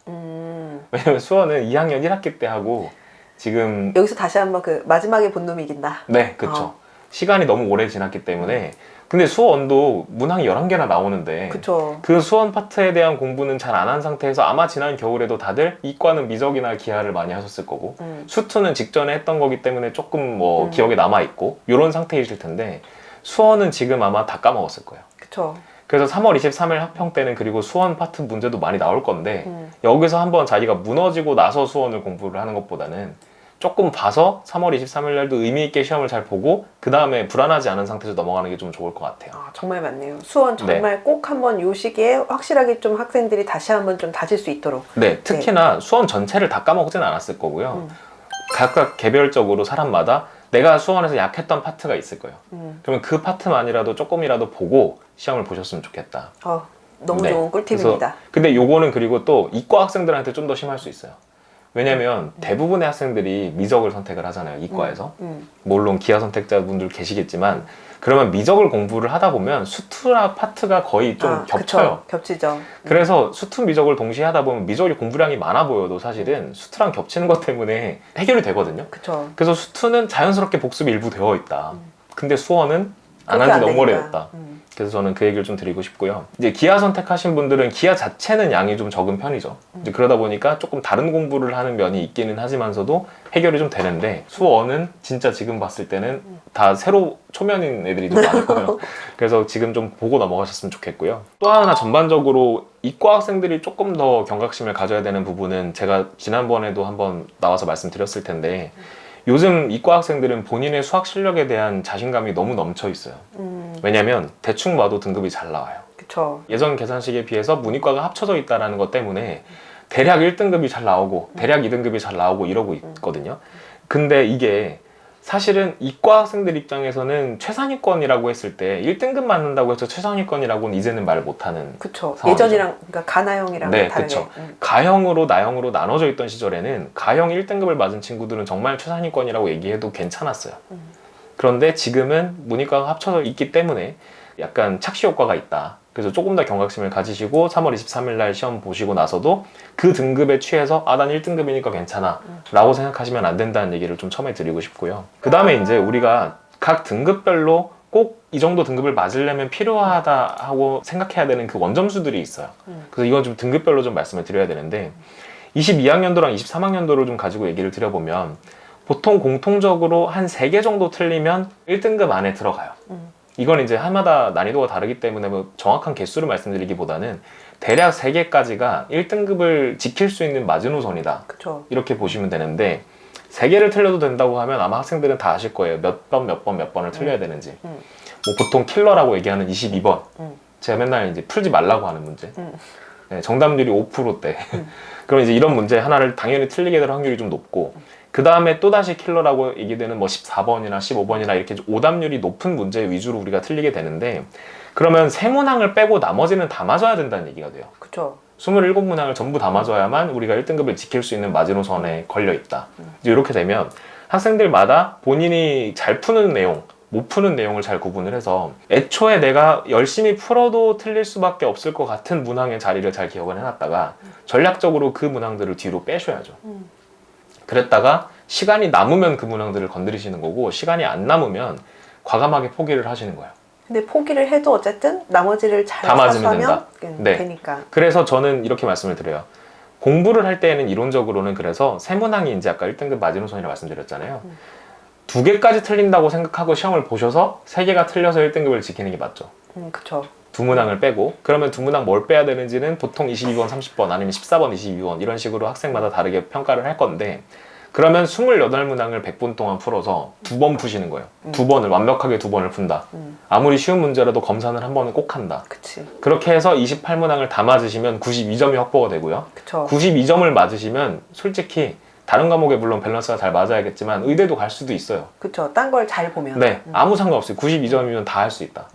Speaker 1: 왜냐면 수원은 2학년 1학기 때 하고 지금
Speaker 2: 여기서 다시 한번 그 마지막에 본 놈이 이긴다.
Speaker 1: 네, 그쵸. 시간이 너무 오래 지났기 때문에. 근데 수원도 문항이 11개나 나오는데
Speaker 2: 그쵸.
Speaker 1: 그 수원 파트에 대한 공부는 잘 안 한 상태에서 아마 지난 겨울에도 다들 이과는 미적이나 기하를 많이 하셨을 거고 수투는 직전에 했던 거기 때문에 조금 뭐 기억에 남아있고 이런 상태이실 텐데 수원은 지금 아마 다 까먹었을 거예요.
Speaker 2: 그쵸.
Speaker 1: 그래서 3월 23일 학평 때는 그리고 수원 파트 문제도 많이 나올 건데 여기서 한번 자기가 무너지고 나서 수원을 공부를 하는 것보다는 조금 봐서 3월 23일 날도 의미 있게 시험을 잘 보고 그 다음에 불안하지 않은 상태에서 넘어가는 게 좀 좋을 것 같아요.
Speaker 2: 아, 정말 맞네요. 수원 정말 꼭 한번 요 시기에 확실하게 좀 학생들이 다시 한번 좀 다질 수 있도록.
Speaker 1: 네, 특히나 수원 전체를 다 까먹진 않았을 거고요. 각각 개별적으로 사람마다 내가 수원에서 약했던 파트가 있을 거예요. 그러면 그 파트만이라도 조금이라도 보고 시험을 보셨으면 좋겠다.
Speaker 2: 너무
Speaker 1: 네.
Speaker 2: 좋은 꿀팁입니다.
Speaker 1: 그래서 근데 요거는 그리고 또 이과 학생들한테 좀 더 심할 수 있어요. 왜냐면 대부분의 학생들이 미적을 선택을 하잖아요, 이과에서. 물론 기하 선택자분들 계시겠지만 그러면 미적을 공부를 하다 보면 수투나 파트가 거의 좀 겹쳐요.
Speaker 2: 그쵸. 겹치죠.
Speaker 1: 그래서 수투 미적을 동시에 하다 보면 미적이 공부량이 많아 보여도 사실은 수투랑 겹치는 것 때문에 해결이 되거든요.
Speaker 2: 그쵸.
Speaker 1: 그래서 수투는 자연스럽게 복습이 일부 되어 있다. 근데 수원은 안
Speaker 2: 그렇게
Speaker 1: 한 지
Speaker 2: 안
Speaker 1: 너무
Speaker 2: 되니까.
Speaker 1: 오래됐다. 그래서 저는 그 얘기를 좀 드리고 싶고요. 이제 기하 선택하신 분들은 기하 자체는 양이 좀 적은 편이죠. 이제 그러다 보니까 조금 다른 공부를 하는 면이 있기는 하지만서도 해결이 좀 되는데 수원은 진짜 지금 봤을 때는 다 새로 초면인 애들이 좀 많을 거예요. 그래서 지금 좀 보고 넘어가셨으면 좋겠고요. 또 하나 전반적으로 이과 학생들이 조금 더 경각심을 가져야 되는 부분은 제가 지난번에도 한번 나와서 말씀드렸을 텐데 요즘 이과 학생들은 본인의 수학 실력에 대한 자신감이 너무 넘쳐 있어요. 왜냐면 대충 봐도 등급이 잘 나와요.
Speaker 2: 그쵸.
Speaker 1: 예전 계산식에 비해서 문이과가 합쳐져 있다는 것 때문에 대략 1등급이 잘 나오고 대략 2등급이 잘 나오고 이러고 있거든요. 근데 이게 사실은 이과 학생들 입장에서는 최상위권이라고 했을 때 1등급 맞는다고 해서 최상위권이라고는 이제는 말 못하는
Speaker 2: 그쵸.
Speaker 1: 상황이죠.
Speaker 2: 예전이랑, 그러니까 가나형이랑
Speaker 1: 네,
Speaker 2: 다르게.
Speaker 1: 그쵸. 가형으로 나형으로 나눠져 있던 시절에는 가형 1등급을 맞은 친구들은 정말 최상위권이라고 얘기해도 괜찮았어요. 그런데 지금은 문이과가 합쳐져 있기 때문에 약간 착시 효과가 있다. 그래서 조금 더 경각심을 가지시고 3월 23일 날 시험 보시고 나서도 그 등급에 취해서 난 1등급이니까 괜찮아 라고 생각하시면 안 된다는 얘기를 좀 처음에 드리고 싶고요. 그 다음에 이제 우리가 각 등급별로 꼭 이 정도 등급을 맞으려면 필요하다 하고 생각해야 되는 그 원점수들이 있어요. 그래서 이건 좀 등급별로 좀 말씀을 드려야 되는데 22학년도랑 23학년도를 좀 가지고 얘기를 드려보면 보통 공통적으로 한 3개 정도 틀리면 1등급 안에 들어가요. 이건 이제 해마다 난이도가 다르기 때문에 뭐 정확한 개수를 말씀드리기보다는 대략 3개까지가 1등급을 지킬 수 있는 마지노선이다.
Speaker 2: 그쵸.
Speaker 1: 이렇게 보시면 되는데 3개를 틀려도 된다고 하면 아마 학생들은 다 아실 거예요. 몇 번을 틀려야 되는지. 뭐 보통 킬러라고 얘기하는 22번. 제가 맨날 이제 풀지 말라고 하는 문제. 네, 정답률이 5%대. 그럼 이제 이런 문제 하나를 당연히 틀리게 될 확률이 좀 높고 그 다음에 또다시 킬러라고 얘기되는 뭐 14번이나 15번이나 이렇게 오답률이 높은 문제 위주로 우리가 틀리게 되는데 그러면 세 문항을 빼고 나머지는 다 맞아야 된다는 얘기가 돼요.
Speaker 2: 그쵸.
Speaker 1: 27문항을 전부 다 맞아야만 우리가 1등급을 지킬 수 있는 마지노선에 걸려 있다. 이제 이렇게 되면 학생들마다 본인이 잘 푸는 내용, 못 푸는 내용을 잘 구분을 해서 애초에 내가 열심히 풀어도 틀릴 수밖에 없을 것 같은 문항의 자리를 잘 기억을 해놨다가 전략적으로 그 문항들을 뒤로 빼셔야죠. 그랬다가 시간이 남으면 그 문항들을 건드리시는 거고 시간이 안 남으면 과감하게 포기를 하시는 거예요.
Speaker 2: 근데 포기를 해도 어쨌든 나머지를 잘
Speaker 1: 다 맞으면
Speaker 2: 사수하면
Speaker 1: 네.
Speaker 2: 되니까.
Speaker 1: 그래서 저는 이렇게 말씀을 드려요. 공부를 할 때에는 이론적으로는 그래서 세 문항이 이제 아까 1등급 마지노선이라고 말씀드렸잖아요. 2개까지 틀린다고 생각하고 시험을 보셔서 3개가 틀려서 1등급을 지키는 게 맞죠.
Speaker 2: 그쵸.
Speaker 1: 2문항을 빼고 그러면 2문항 뭘 빼야 되는지는 보통 22번, 30번 아니면 14번, 22번 이런 식으로 학생마다 다르게 평가를 할 건데 그러면 28문항을 100분 동안 풀어서 2번 푸시는 거예요. 2번을 완벽하게 2번을 푼다. 아무리 쉬운 문제라도 검사는 한 번은 꼭 한다.
Speaker 2: 그치.
Speaker 1: 그렇게 해서 28문항을 다 맞으시면 92점이 확보가 되고요.
Speaker 2: 그쵸.
Speaker 1: 92점을 맞으시면 솔직히 다른 과목에 물론 밸런스가 잘 맞아야겠지만 의대도 갈 수도 있어요.
Speaker 2: 그쵸. 딴 걸 잘 보면.
Speaker 1: 네, 아무 상관없어요. 92점이면 다 할 수 있다.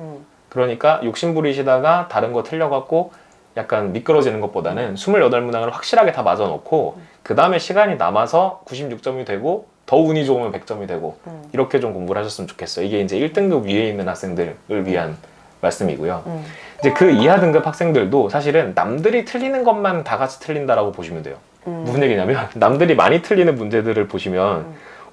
Speaker 1: 그러니까 욕심 부리시다가 다른 거 틀려갖고 약간 미끄러지는 것보다는 28문항을 확실하게 다 맞아놓고 그 다음에 시간이 남아서 96점이 되고 더 운이 좋으면 100점이 되고 이렇게 좀 공부를 하셨으면 좋겠어요. 이게 이제 1등급 위에 있는 학생들을 위한 말씀이고요. 이제 그 이하 등급 학생들도 사실은 남들이 틀리는 것만 다 같이 틀린다라고 보시면 돼요. 무슨 얘기냐면 남들이 많이 틀리는 문제들을 보시면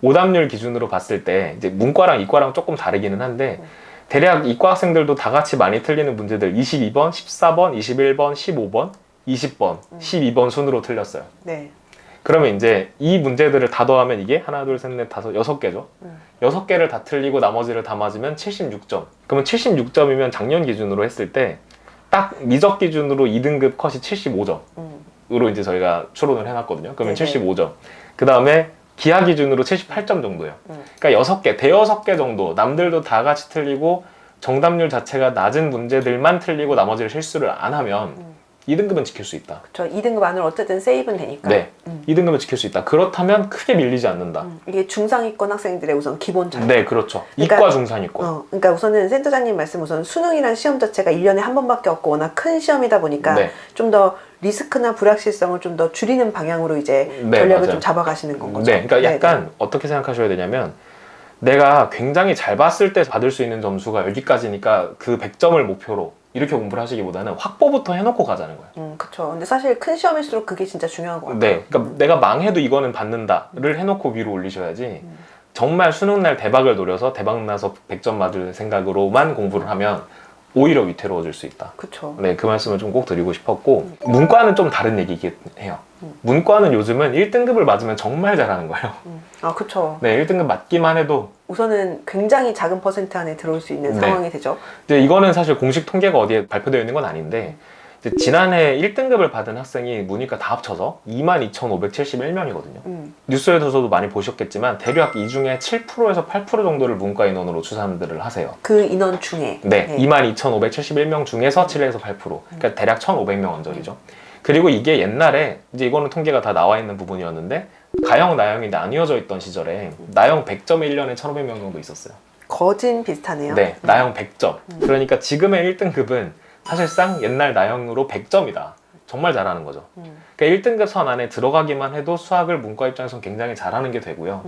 Speaker 1: 오답률 기준으로 봤을 때 이제 문과랑 이과랑 조금 다르기는 한데 대략 이과 학생들도 다 같이 많이 틀리는 문제들 22번, 14번, 21번, 15번, 20번, 12번 순으로 틀렸어요.
Speaker 2: 네.
Speaker 1: 그러면 이제 이 문제들을 다 더하면 이게 하나, 둘, 셋, 넷, 다섯, 6개죠. 6개를 다 틀리고 나머지를 다 맞으면 76점. 그러면 76점이면 작년 기준으로 했을 때 딱 미적 기준으로 2등급 컷이 75점으로
Speaker 2: 음.
Speaker 1: 이제 저희가 추론을 해놨거든요. 그러면
Speaker 2: 네네.
Speaker 1: 75점. 그 다음에 기하 기준으로 78점 정도예요. 그러니까 6개, 대여섯 개 정도. 남들도 다 같이 틀리고 정답률 자체가 낮은 문제들만 틀리고 나머지를 실수를 안 하면 2등급은 지킬 수 있다.
Speaker 2: 그렇죠. 2등급 안으로 어쨌든 세이브는 되니까.
Speaker 1: 네, 2등급은 지킬 수 있다. 그렇다면 크게 밀리지 않는다.
Speaker 2: 이게 중상위권 학생들의 우선 기본 자료.
Speaker 1: 네, 그렇죠.
Speaker 2: 그러니까-
Speaker 1: 이과 중상위권.
Speaker 2: 그러니까 우선은 센터장님 말씀 우선 수능이란 시험 자체가 1년에 한 번밖에 없고 워낙 큰 시험이다 보니까
Speaker 1: 네.
Speaker 2: 좀 더 리스크나 불확실성을 좀 더 줄이는 방향으로 이제
Speaker 1: 네,
Speaker 2: 전략을
Speaker 1: 맞아요.
Speaker 2: 좀 잡아가시는 건 거죠.
Speaker 1: 네, 그러니까
Speaker 2: 네,
Speaker 1: 약간 어떻게 생각하셔야 되냐면 내가 굉장히 잘 봤을 때 받을 수 있는 점수가 여기까지니까 그 100점을 목표로 이렇게 공부를 하시기보다는 확보부터 해놓고 가자는 거예요.
Speaker 2: 그렇죠. 근데 사실 큰 시험일수록 그게 진짜 중요한 것 같아요.
Speaker 1: 네, 그러니까 내가 망해도 이거는 받는다를 해놓고 위로 올리셔야지 정말 수능날 대박을 노려서 대박 나서 100점 받을 생각으로만 공부를 하면 오히려 위태로워질 수 있다.
Speaker 2: 그렇죠.
Speaker 1: 네, 그 말씀을 좀 꼭 드리고 싶었고 문과는 좀 다른 얘기긴 해요. 문과는 요즘은 1등급을 맞으면 정말 잘하는 거예요.
Speaker 2: 아, 그렇죠.
Speaker 1: 네, 1등급 맞기만 해도
Speaker 2: 우선은 굉장히 작은 퍼센트 안에 들어올 수 있는
Speaker 1: 네.
Speaker 2: 상황이 되죠.
Speaker 1: 이제 이거는 사실 공식 통계가 어디에 발표되어 있는 건 아닌데 이제 지난해 1등급을 받은 학생이 문이과 다 합쳐서 22,571명이거든요. 뉴스에서도 많이 보셨겠지만 대략 이 중에 7%에서 8% 정도를 문과 인원으로 추산들을 하세요.
Speaker 2: 그 인원 중에.
Speaker 1: 네, 22,571명 중에서 7에서 8%. 그러니까 대략 1,500명 언저리죠. 그리고 이게 옛날에 이제 이거는 통계가 다 나와 있는 부분이었는데 가형, 나형이 나뉘어져 있던 시절에 나형 100점에 1년에 1,500명 정도 있었어요.
Speaker 2: 거진 비슷하네요.
Speaker 1: 네, 나형 100점. 그러니까 지금의 1등급은 사실상 옛날 나형으로 100점이다. 정말 잘하는 거죠. 그러니까 1등급 선 안에 들어가기만 해도 수학을 문과 입장에서는 굉장히 잘하는 게 되고요.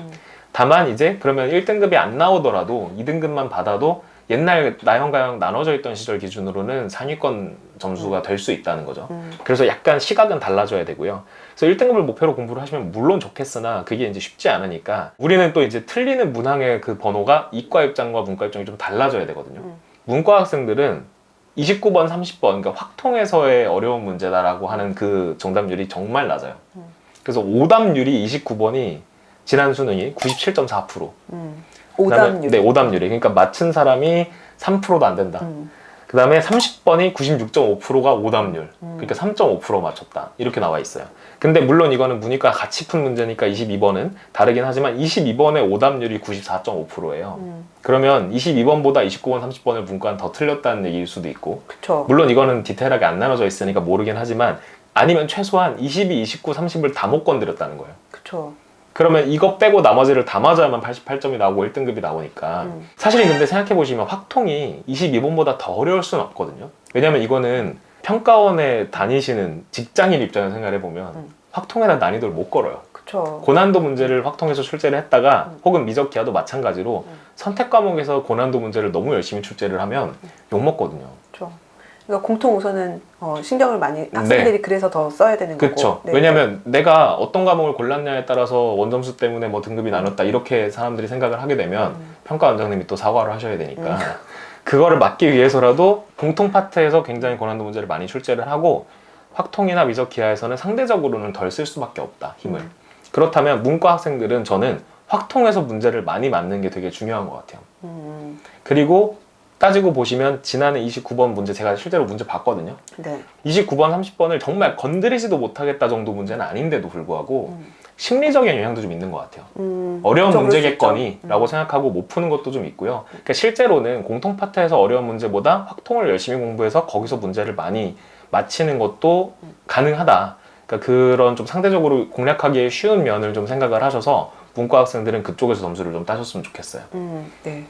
Speaker 1: 다만 이제 그러면 1등급이 안 나오더라도 2등급만 받아도 옛날 나형, 가형 나눠져 있던 시절 기준으로는 상위권 점수가 될 수 있다는 거죠. 그래서 약간 시각은 달라져야 되고요. 그래서 1등급을 목표로 공부를 하시면 물론 좋겠으나 그게 이제 쉽지 않으니까 우리는 또 이제 틀리는 문항의 그 번호가 이과 입장과 문과 입장이 좀 달라져야 되거든요. 문과 학생들은 29번, 30번, 그러니까 확통에서의 어려운 문제다라고 하는 그 정답률이 정말 낮아요. 그래서 오답률이 29번이 지난 수능이 97.4%.
Speaker 2: 오답률.
Speaker 1: 네, 오답률이. 그러니까 맞춘 사람이 3%도 안 된다. 그 다음에 30번이 96.5%가 오답률. 그러니까 3.5% 맞췄다. 이렇게 나와 있어요. 근데 물론 이거는 문이과 같이 푼 문제니까 22번은 다르긴 하지만 22번의 오답률이 94.5%예요. 그러면 22번보다 29번, 30번을 문과는 더 틀렸다는 얘기일 수도 있고.
Speaker 2: 그렇죠.
Speaker 1: 물론 이거는 디테일하게 안 나눠져 있으니까 모르긴 하지만 아니면 최소한 22, 29, 30을 다 못 건드렸다는 거예요.
Speaker 2: 그렇죠.
Speaker 1: 그러면 이거 빼고 나머지를 다 맞아야만 88점이 나오고 1등급이 나오니까 사실은 근데 생각해보시면 확통이 22번보다 더 어려울 수는 없거든요. 왜냐면 이거는 평가원에 다니시는 직장인 입장에서 생각해보면 확통에다 난이도를 못 걸어요.
Speaker 2: 그렇죠.
Speaker 1: 고난도 문제를 확통해서 출제를 했다가 혹은 미적 기하도 마찬가지로 선택 과목에서 고난도 문제를 너무 열심히 출제를 하면 욕먹거든요.
Speaker 2: 그렇죠. 그러니까 공통 우선은 신경을 많이 학생들이 그래서 더 써야 되는 거고.
Speaker 1: 그렇죠.
Speaker 2: 네.
Speaker 1: 왜냐면 내가 어떤 과목을 골랐냐에 따라서 원점수 때문에 뭐 등급이 나눴다 이렇게 사람들이 생각을 하게 되면 평가 원장님이 또 사과를 하셔야 되니까 그거를 막기 위해서라도 공통 파트에서 굉장히 고난도 문제를 많이 출제를 하고 확통이나 미적 기하에서는 상대적으로는 덜 쓸 수밖에 없다, 힘을. 그렇다면 문과 학생들은 저는 확통에서 문제를 많이 맞는 게 되게 중요한 것 같아요. 그리고 따지고 보시면 지난해 29번 문제 제가 실제로 문제 봤거든요.
Speaker 2: 네.
Speaker 1: 29번, 30번을 정말 건드리지도 못하겠다 정도 문제는 아닌데도 불구하고 심리적인 영향도 좀 있는 것 같아요. 어려운
Speaker 2: 그럴 수
Speaker 1: 문제겠거니라고 생각하고 못 푸는 것도 좀 있고요. 그러니까 실제로는 공통 파트에서 어려운 문제보다 확통을 열심히 공부해서 거기서 문제를 많이 맞히는 것도 가능하다. 그러니까 그런 좀 상대적으로 공략하기에 쉬운 면을 좀 생각을 하셔서 문과 학생들은 그쪽에서 점수를 좀 따셨으면 좋겠어요.
Speaker 2: 네.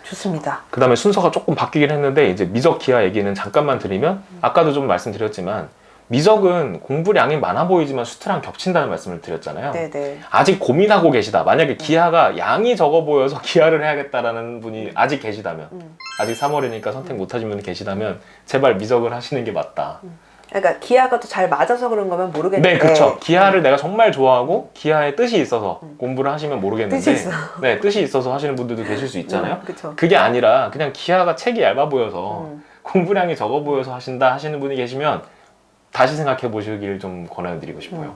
Speaker 2: 좋습니다.
Speaker 1: 그 다음에 순서가 조금 바뀌긴 했는데 이제 미적 기하 얘기는 잠깐만 드리면 아까도 좀 말씀드렸지만 미적은 공부량이 많아 보이지만 수트랑 겹친다는 말씀을 드렸잖아요.
Speaker 2: 네네.
Speaker 1: 아직 고민하고 계시다. 만약에 기하가 양이 적어 보여서 기하를 해야겠다라는 분이 아직 계시다면 아직 3월이니까 선택 못하신 분이 계시다면 제발 미적을 하시는 게 맞다.
Speaker 2: 그러니까 기하가 또 잘 맞아서 그런 거면 모르겠는데.
Speaker 1: 네, 그렇죠. 기하를 내가 정말 좋아하고 기하에 뜻이 있어서 공부를 하시면 모르겠는데
Speaker 2: 뜻이 있어.
Speaker 1: 네, 뜻이 있어서 하시는 분들도 계실 수 있잖아요.
Speaker 2: 그렇죠.
Speaker 1: 그게 아니라 그냥 기하가 책이 얇아 보여서 공부량이 적어 보여서 하신다 하시는 분이 계시면 다시 생각해 보시길 좀 권해드리고 싶어요.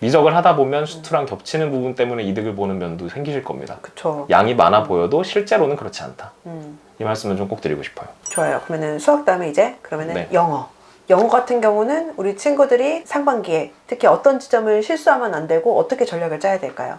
Speaker 1: 미적을 하다 보면 수투랑 겹치는 부분 때문에 이득을 보는 면도 생기실 겁니다.
Speaker 2: 그쵸.
Speaker 1: 양이 많아 보여도 실제로는 그렇지 않다.
Speaker 2: 음,
Speaker 1: 이 말씀은 좀 꼭 드리고 싶어요.
Speaker 2: 좋아요. 그러면은 수학 다음에 이제 그러면은
Speaker 1: 네.
Speaker 2: 영어. 영어 같은 경우는 우리 친구들이 상반기에 특히 어떤 지점을 실수하면 안 되고 어떻게 전략을 짜야 될까요?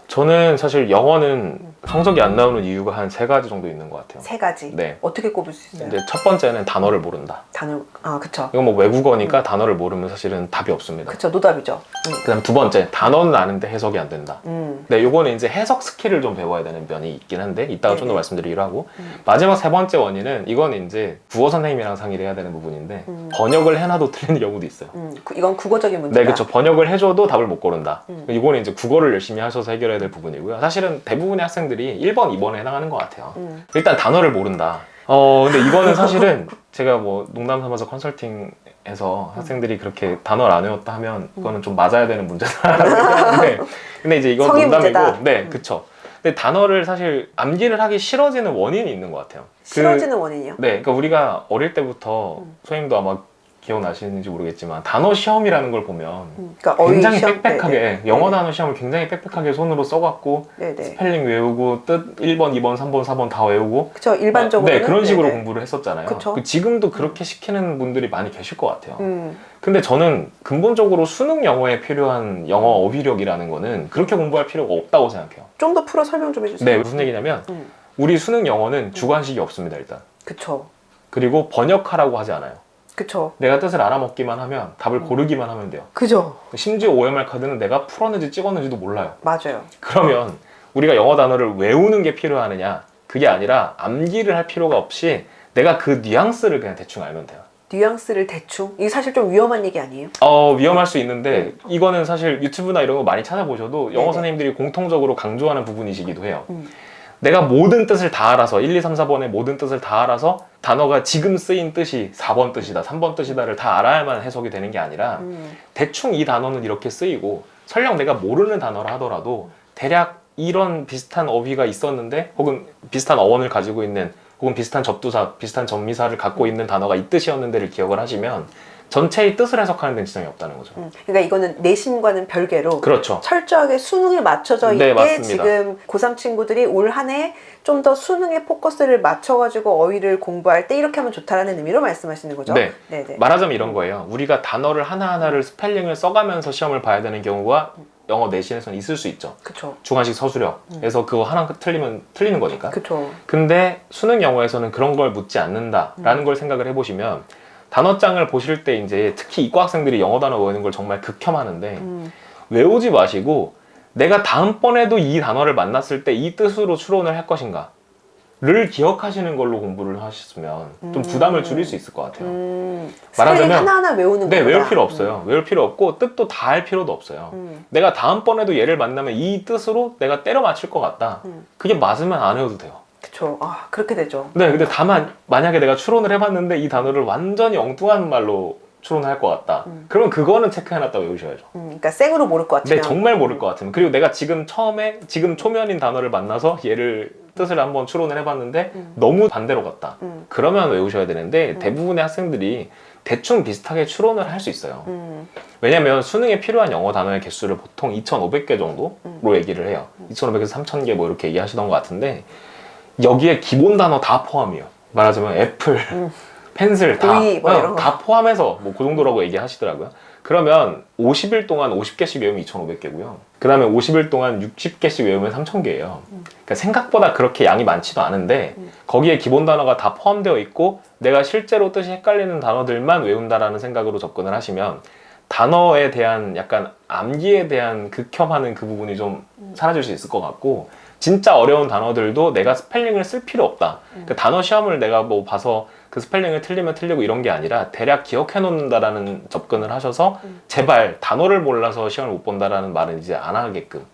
Speaker 1: 저는 사실 영어는 성적이 안 나오는 이유가 한 3가지 정도 있는 것 같아요.
Speaker 2: 3가지.
Speaker 1: 네.
Speaker 2: 어떻게 꼽을 수 있어요?
Speaker 1: 근데 첫 번째는 단어를 모른다.
Speaker 2: 단어, 그쵸.
Speaker 1: 이건 뭐 외국어니까 단어를 모르면 사실은 답이 없습니다.
Speaker 2: 그쵸, 노답이죠.
Speaker 1: 그다음 두 번째, 단어는 아는데 해석이 안 된다. 네, 요거는 이제 해석 스킬을 좀 배워야 되는 면이 있긴 한데 이따가 좀 더
Speaker 2: 네네.
Speaker 1: 말씀드리기로 하고 마지막 3번째 원인은 이건 이제 국어 선생님이랑 상의를 해야 되는 부분인데 번역을 해놔도 틀리는 경우도 있어요.
Speaker 2: 이건 국어적인 문제다.
Speaker 1: 네, 그렇죠. 번역을 해줘도 답을 못 고른다. 이거는 이제 국어를 열심히 하셔서 해결해야 될 부분이고요. 사실은 대부분의 학생들이 1번, 2번에 해당하는 것 같아요. 일단 단어를 모른다. 근데 이거는 사실은 제가 뭐 농담 삼아서 컨설팅에서 학생들이 그렇게 단어를 안 외웠다 하면 그거는 좀 맞아야 되는 문제다라고 생각하는데 근데 이제 이건
Speaker 2: 성의
Speaker 1: 농담이고
Speaker 2: 문제다.
Speaker 1: 네, 그쵸. 근데 단어를 사실 암기를 하기 싫어지는 원인이 있는 것 같아요.
Speaker 2: 싫어지는 원인이요?
Speaker 1: 네, 그러니까 우리가 어릴 때부터 소님도 아마 기억나시는지 모르겠지만 단어 시험이라는 걸 보면
Speaker 2: 그러니까
Speaker 1: 굉장히
Speaker 2: 시험,
Speaker 1: 빽빽하게
Speaker 2: 네네.
Speaker 1: 영어 단어 시험을 굉장히 빽빽하게 손으로 써갖고
Speaker 2: 네네.
Speaker 1: 스펠링 외우고 뜻 1번, 2번, 3번, 4번 다 외우고
Speaker 2: 그쵸, 일반적으로.
Speaker 1: 네, 그런 식으로 공부를 했었잖아요.
Speaker 2: 그쵸.
Speaker 1: 지금도 그렇게 시키는 분들이 많이 계실 것 같아요.
Speaker 2: 음,
Speaker 1: 근데 저는 근본적으로 수능 영어에 필요한 영어 어휘력이라는 거는 그렇게 공부할 필요가 없다고 생각해요.
Speaker 2: 좀 더 풀어 설명 좀 해주세요.
Speaker 1: 네, 무슨 얘기냐면
Speaker 2: 음.
Speaker 1: 우리 수능 영어는 주관식이 없습니다, 일단.
Speaker 2: 그쵸.
Speaker 1: 그리고 번역하라고 하지 않아요.
Speaker 2: 그쵸.
Speaker 1: 내가 뜻을 알아먹기만 하면 답을 고르기만 하면 돼요.
Speaker 2: 그죠.
Speaker 1: 심지어 OMR 카드는 내가 풀었는지 찍었는지도 몰라요.
Speaker 2: 맞아요.
Speaker 1: 그러면 우리가 영어 단어를 외우는 게 필요하느냐? 그게 아니라 암기를 할 필요가 없이 내가 그 뉘앙스를 그냥 대충 알면 돼요.
Speaker 2: 뉘앙스를 대충? 이게 사실 좀 위험한 얘기 아니에요?
Speaker 1: 위험할 수 있는데 이거는 사실 유튜브나 이런 거 많이 찾아보셔도 영어
Speaker 2: 네네.
Speaker 1: 선생님들이 공통적으로 강조하는 부분이시기도 해요. 내가 모든 뜻을 다 알아서 1, 2, 3, 4번의 모든 뜻을 다 알아서 단어가 지금 쓰인 뜻이 4번 뜻이다, 3번 뜻이다를 다 알아야만 해석이 되는 게 아니라 대충 이 단어는 이렇게 쓰이고 설령 내가 모르는 단어라 하더라도 대략 이런 비슷한 어휘가 있었는데 혹은 비슷한 어원을 가지고 있는 혹은 비슷한 접두사, 비슷한 접미사를 갖고 있는 단어가 이 뜻이었는데를 기억을 하시면 전체의 뜻을 해석하는 데는 지장이 없다는 거죠.
Speaker 2: 그러니까 이거는 내신과는 별개로
Speaker 1: 그렇죠.
Speaker 2: 철저하게 수능에 맞춰져
Speaker 1: 네,
Speaker 2: 있게
Speaker 1: 맞습니다.
Speaker 2: 지금 고3 친구들이 올 한 해 좀 더 수능에 포커스를 맞춰가지고 어휘를 공부할 때 이렇게 하면 좋다라는 의미로 말씀하시는 거죠?
Speaker 1: 네.
Speaker 2: 네네.
Speaker 1: 말하자면 이런 거예요. 우리가 단어를 하나하나를 스펠링을 써가면서 시험을 봐야 되는 경우가 영어 내신에서는 있을 수 있죠.
Speaker 2: 그쵸.
Speaker 1: 주관식 서술형에서 그거 하나 틀리면 틀리는 거니까.
Speaker 2: 그쵸.
Speaker 1: 근데 수능 영어에서는 그런 걸 묻지 않는다라는 걸 생각을 해보시면 단어장을 보실 때 이제 특히 이과 학생들이 영어 단어 외우는 걸 정말 극혐하는데 외우지 마시고 내가 다음번에도 이 단어를 만났을 때 이 뜻으로 추론을 할 것인가 를 기억하시는 걸로 공부를 하셨으면 좀 부담을 줄일 수 있을 것 같아요.
Speaker 2: 스펠링 하나하나 외우는
Speaker 1: 네,
Speaker 2: 거보다.
Speaker 1: 외울 필요 없어요. 외울 필요 없고 뜻도 다 할 필요도 없어요. 내가 다음번에도 얘를 만나면 이 뜻으로 내가 때려 맞출 것 같다. 그게 맞으면 안 해도 돼요.
Speaker 2: 그쵸. 그렇게 되죠.
Speaker 1: 네, 근데 다만 만약에 내가 추론을 해봤는데 이 단어를 완전히 엉뚱한 말로 추론할 것 같다. 그러면 그거는 체크해놨다 외우셔야죠.
Speaker 2: 그러니까 생으로 모를 것 같으면.
Speaker 1: 네, 정말 모를 것 같으면. 그리고 내가 지금 초면인 단어를 만나서 얘를 뜻을 한번 추론을 해봤는데 너무 반대로 갔다. 그러면 외우셔야 되는데 대부분의 학생들이 대충 비슷하게 추론을 할 수 있어요. 왜냐면 수능에 필요한 영어 단어의 개수를 보통 2,500개 정도로 얘기를 해요. 2,500에서 3,000개 뭐 이렇게 얘기하시던 것 같은데 여기에 기본 단어 다 포함이에요. 말하자면 애플, 펜슬
Speaker 2: 고이 뭐 이런 거.
Speaker 1: 다 포함해서 뭐 그 정도라고 얘기하시더라고요. 그러면 50일 동안 50개씩 외우면 2,500개고요. 그 다음에 50일 동안 60개씩 외우면 3,000개예요. 그러니까 생각보다 그렇게 양이 많지도 않은데 거기에 기본 단어가 다 포함되어 있고 내가 실제로 뜻이 헷갈리는 단어들만 외운다라는 생각으로 접근을 하시면 단어에 대한 약간 암기에 대한 극혐하는 그 부분이 좀 사라질 수 있을 것 같고 진짜 어려운 단어들도 내가 스펠링을 쓸 필요 없다. 그 단어 시험을 내가 뭐 봐서 그 스펠링을 틀리면 틀리고 이런 게 아니라 대략 기억해 놓는다라는 접근을 하셔서 제발 단어를 몰라서 시험을 못 본다라는 말은 이제 안 하게끔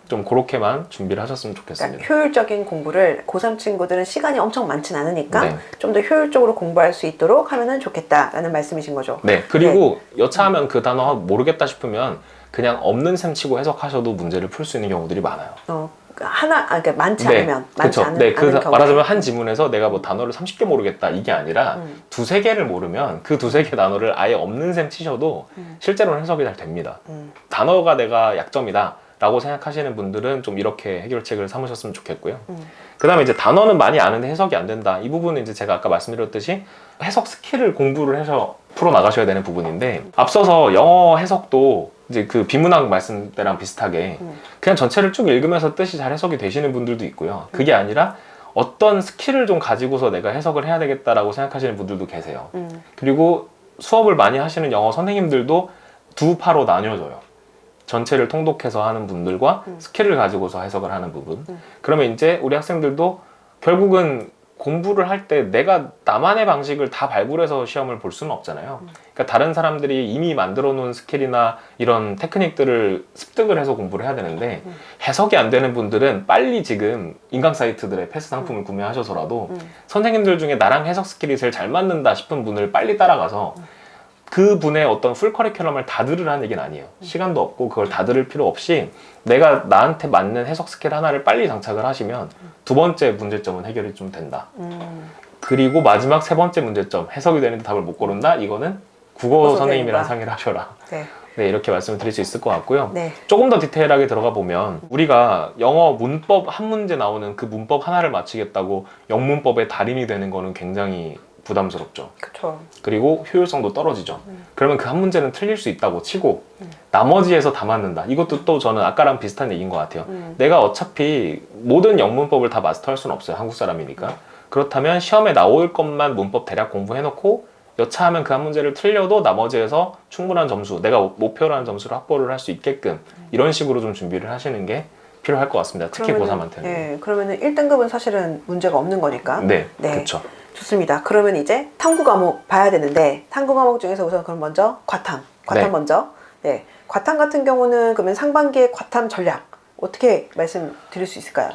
Speaker 1: 좀 그렇게만 준비를 하셨으면 좋겠습니다.
Speaker 2: 그러니까 효율적인 공부를 고3 친구들은 시간이 엄청 많진 않으니까
Speaker 1: 네.
Speaker 2: 좀 더 효율적으로 공부할 수 있도록 하면은 좋겠다라는 말씀이신 거죠.
Speaker 1: 네, 그리고 여차하면 그 단어 모르겠다 싶으면 그냥 없는 셈 치고 해석하셔도 문제를 풀 수 있는 경우들이 많아요.
Speaker 2: 그러니까 많지
Speaker 1: 네,
Speaker 2: 않으면 많지
Speaker 1: 그쵸.
Speaker 2: 않은
Speaker 1: 네, 그
Speaker 2: 경우에.
Speaker 1: 말하자면 한 지문에서 내가 뭐 단어를 30개 모르겠다 이게 아니라
Speaker 2: 음.
Speaker 1: 두세 개를 모르면 그 두세 개 단어를 아예 없는 셈 치셔도 실제로는 해석이 잘 됩니다. 단어가 내가 약점이다 라고 생각하시는 분들은 좀 이렇게 해결책을 삼으셨으면 좋겠고요. 그 다음에 이제 단어는 많이 아는데 해석이 안 된다. 이 부분은 이제 제가 아까 말씀드렸듯이 해석 스킬을 공부를 해서 풀어나가셔야 되는 부분인데, 앞서서 영어 해석도 이제 그 비문학 말씀 때랑 비슷하게 그냥 전체를 쭉 읽으면서 뜻이 잘 해석이 되시는 분들도 있고요. 그게 아니라 어떤 스킬을 좀 가지고서 내가 해석을 해야 되겠다라고 생각하시는 분들도 계세요. 그리고 수업을 많이 하시는 영어 선생님들도 두 파로 나뉘어져요. 전체를 통독해서 하는 분들과 스킬을 가지고서 해석을 하는 부분. 그러면 이제 우리 학생들도 결국은 공부를 할 때 내가 나만의 방식을 다 발굴해서 시험을 볼 수는 없잖아요. 그러니까 다른 사람들이 이미 만들어 놓은 스킬이나 이런 테크닉들을 습득을 해서 공부를 해야 되는데, 해석이 안 되는 분들은 빨리 지금 인강 사이트들의 패스 상품을 구매하셔서라도 선생님들 중에 나랑 해석 스킬이 제일 잘 맞는다 싶은 분을 빨리 따라가서 그 분의 어떤 풀 커리큘럼을 다 들으라는 얘기는 아니에요. 시간도 없고 그걸 다 들을 필요 없이 내가 나한테 맞는 해석 스킬 하나를 빨리 장착을 하시면 두 번째 문제점은 해결이 좀 된다. 그리고 마지막 세 번째 문제점, 해석이 되는데 답을 못 고른다? 이거는 국어 선생님이랑 상의를 하셔라. 네, 이렇게 말씀을 드릴 수 있을 것 같고요.
Speaker 2: 네.
Speaker 1: 조금 더 디테일하게 들어가 보면 우리가 영어 문법 한 문제 나오는 그 문법 하나를 맞히겠다고 영문법의 달인이 되는 거는 굉장히 부담스럽죠.
Speaker 2: 그렇죠.
Speaker 1: 그리고 효율성도 떨어지죠. 그러면 그 한 문제는 틀릴 수 있다고 치고 나머지에서 다 맞는다. 이것도 또 저는 아까랑 비슷한 얘기인 것 같아요. 내가 어차피 모든 영문법을 다 마스터할 수는 없어요. 한국 사람이니까. 그렇다면 시험에 나올 것만 문법 대략 공부해놓고 여차하면 그 한 문제를 틀려도 나머지에서 충분한 점수, 내가 목표로 하는 점수를 확보를 할 수 있게끔 이런 식으로 좀 준비를 하시는 게 필요할 것 같습니다. 특히 고3한테는.
Speaker 2: 네, 그러면은 1등급은 사실은 문제가 없는 거니까.
Speaker 1: 네,
Speaker 2: 네.
Speaker 1: 그렇죠.
Speaker 2: 좋습니다. 그러면 이제 탐구 과목 봐야 되는데, 탐구 과목 중에서 우선 그럼 먼저 과탐
Speaker 1: 네.
Speaker 2: 먼저. 네, 과탐 같은 경우는 그러면 상반기의 과탐 전략 어떻게 말씀드릴 수 있을까요?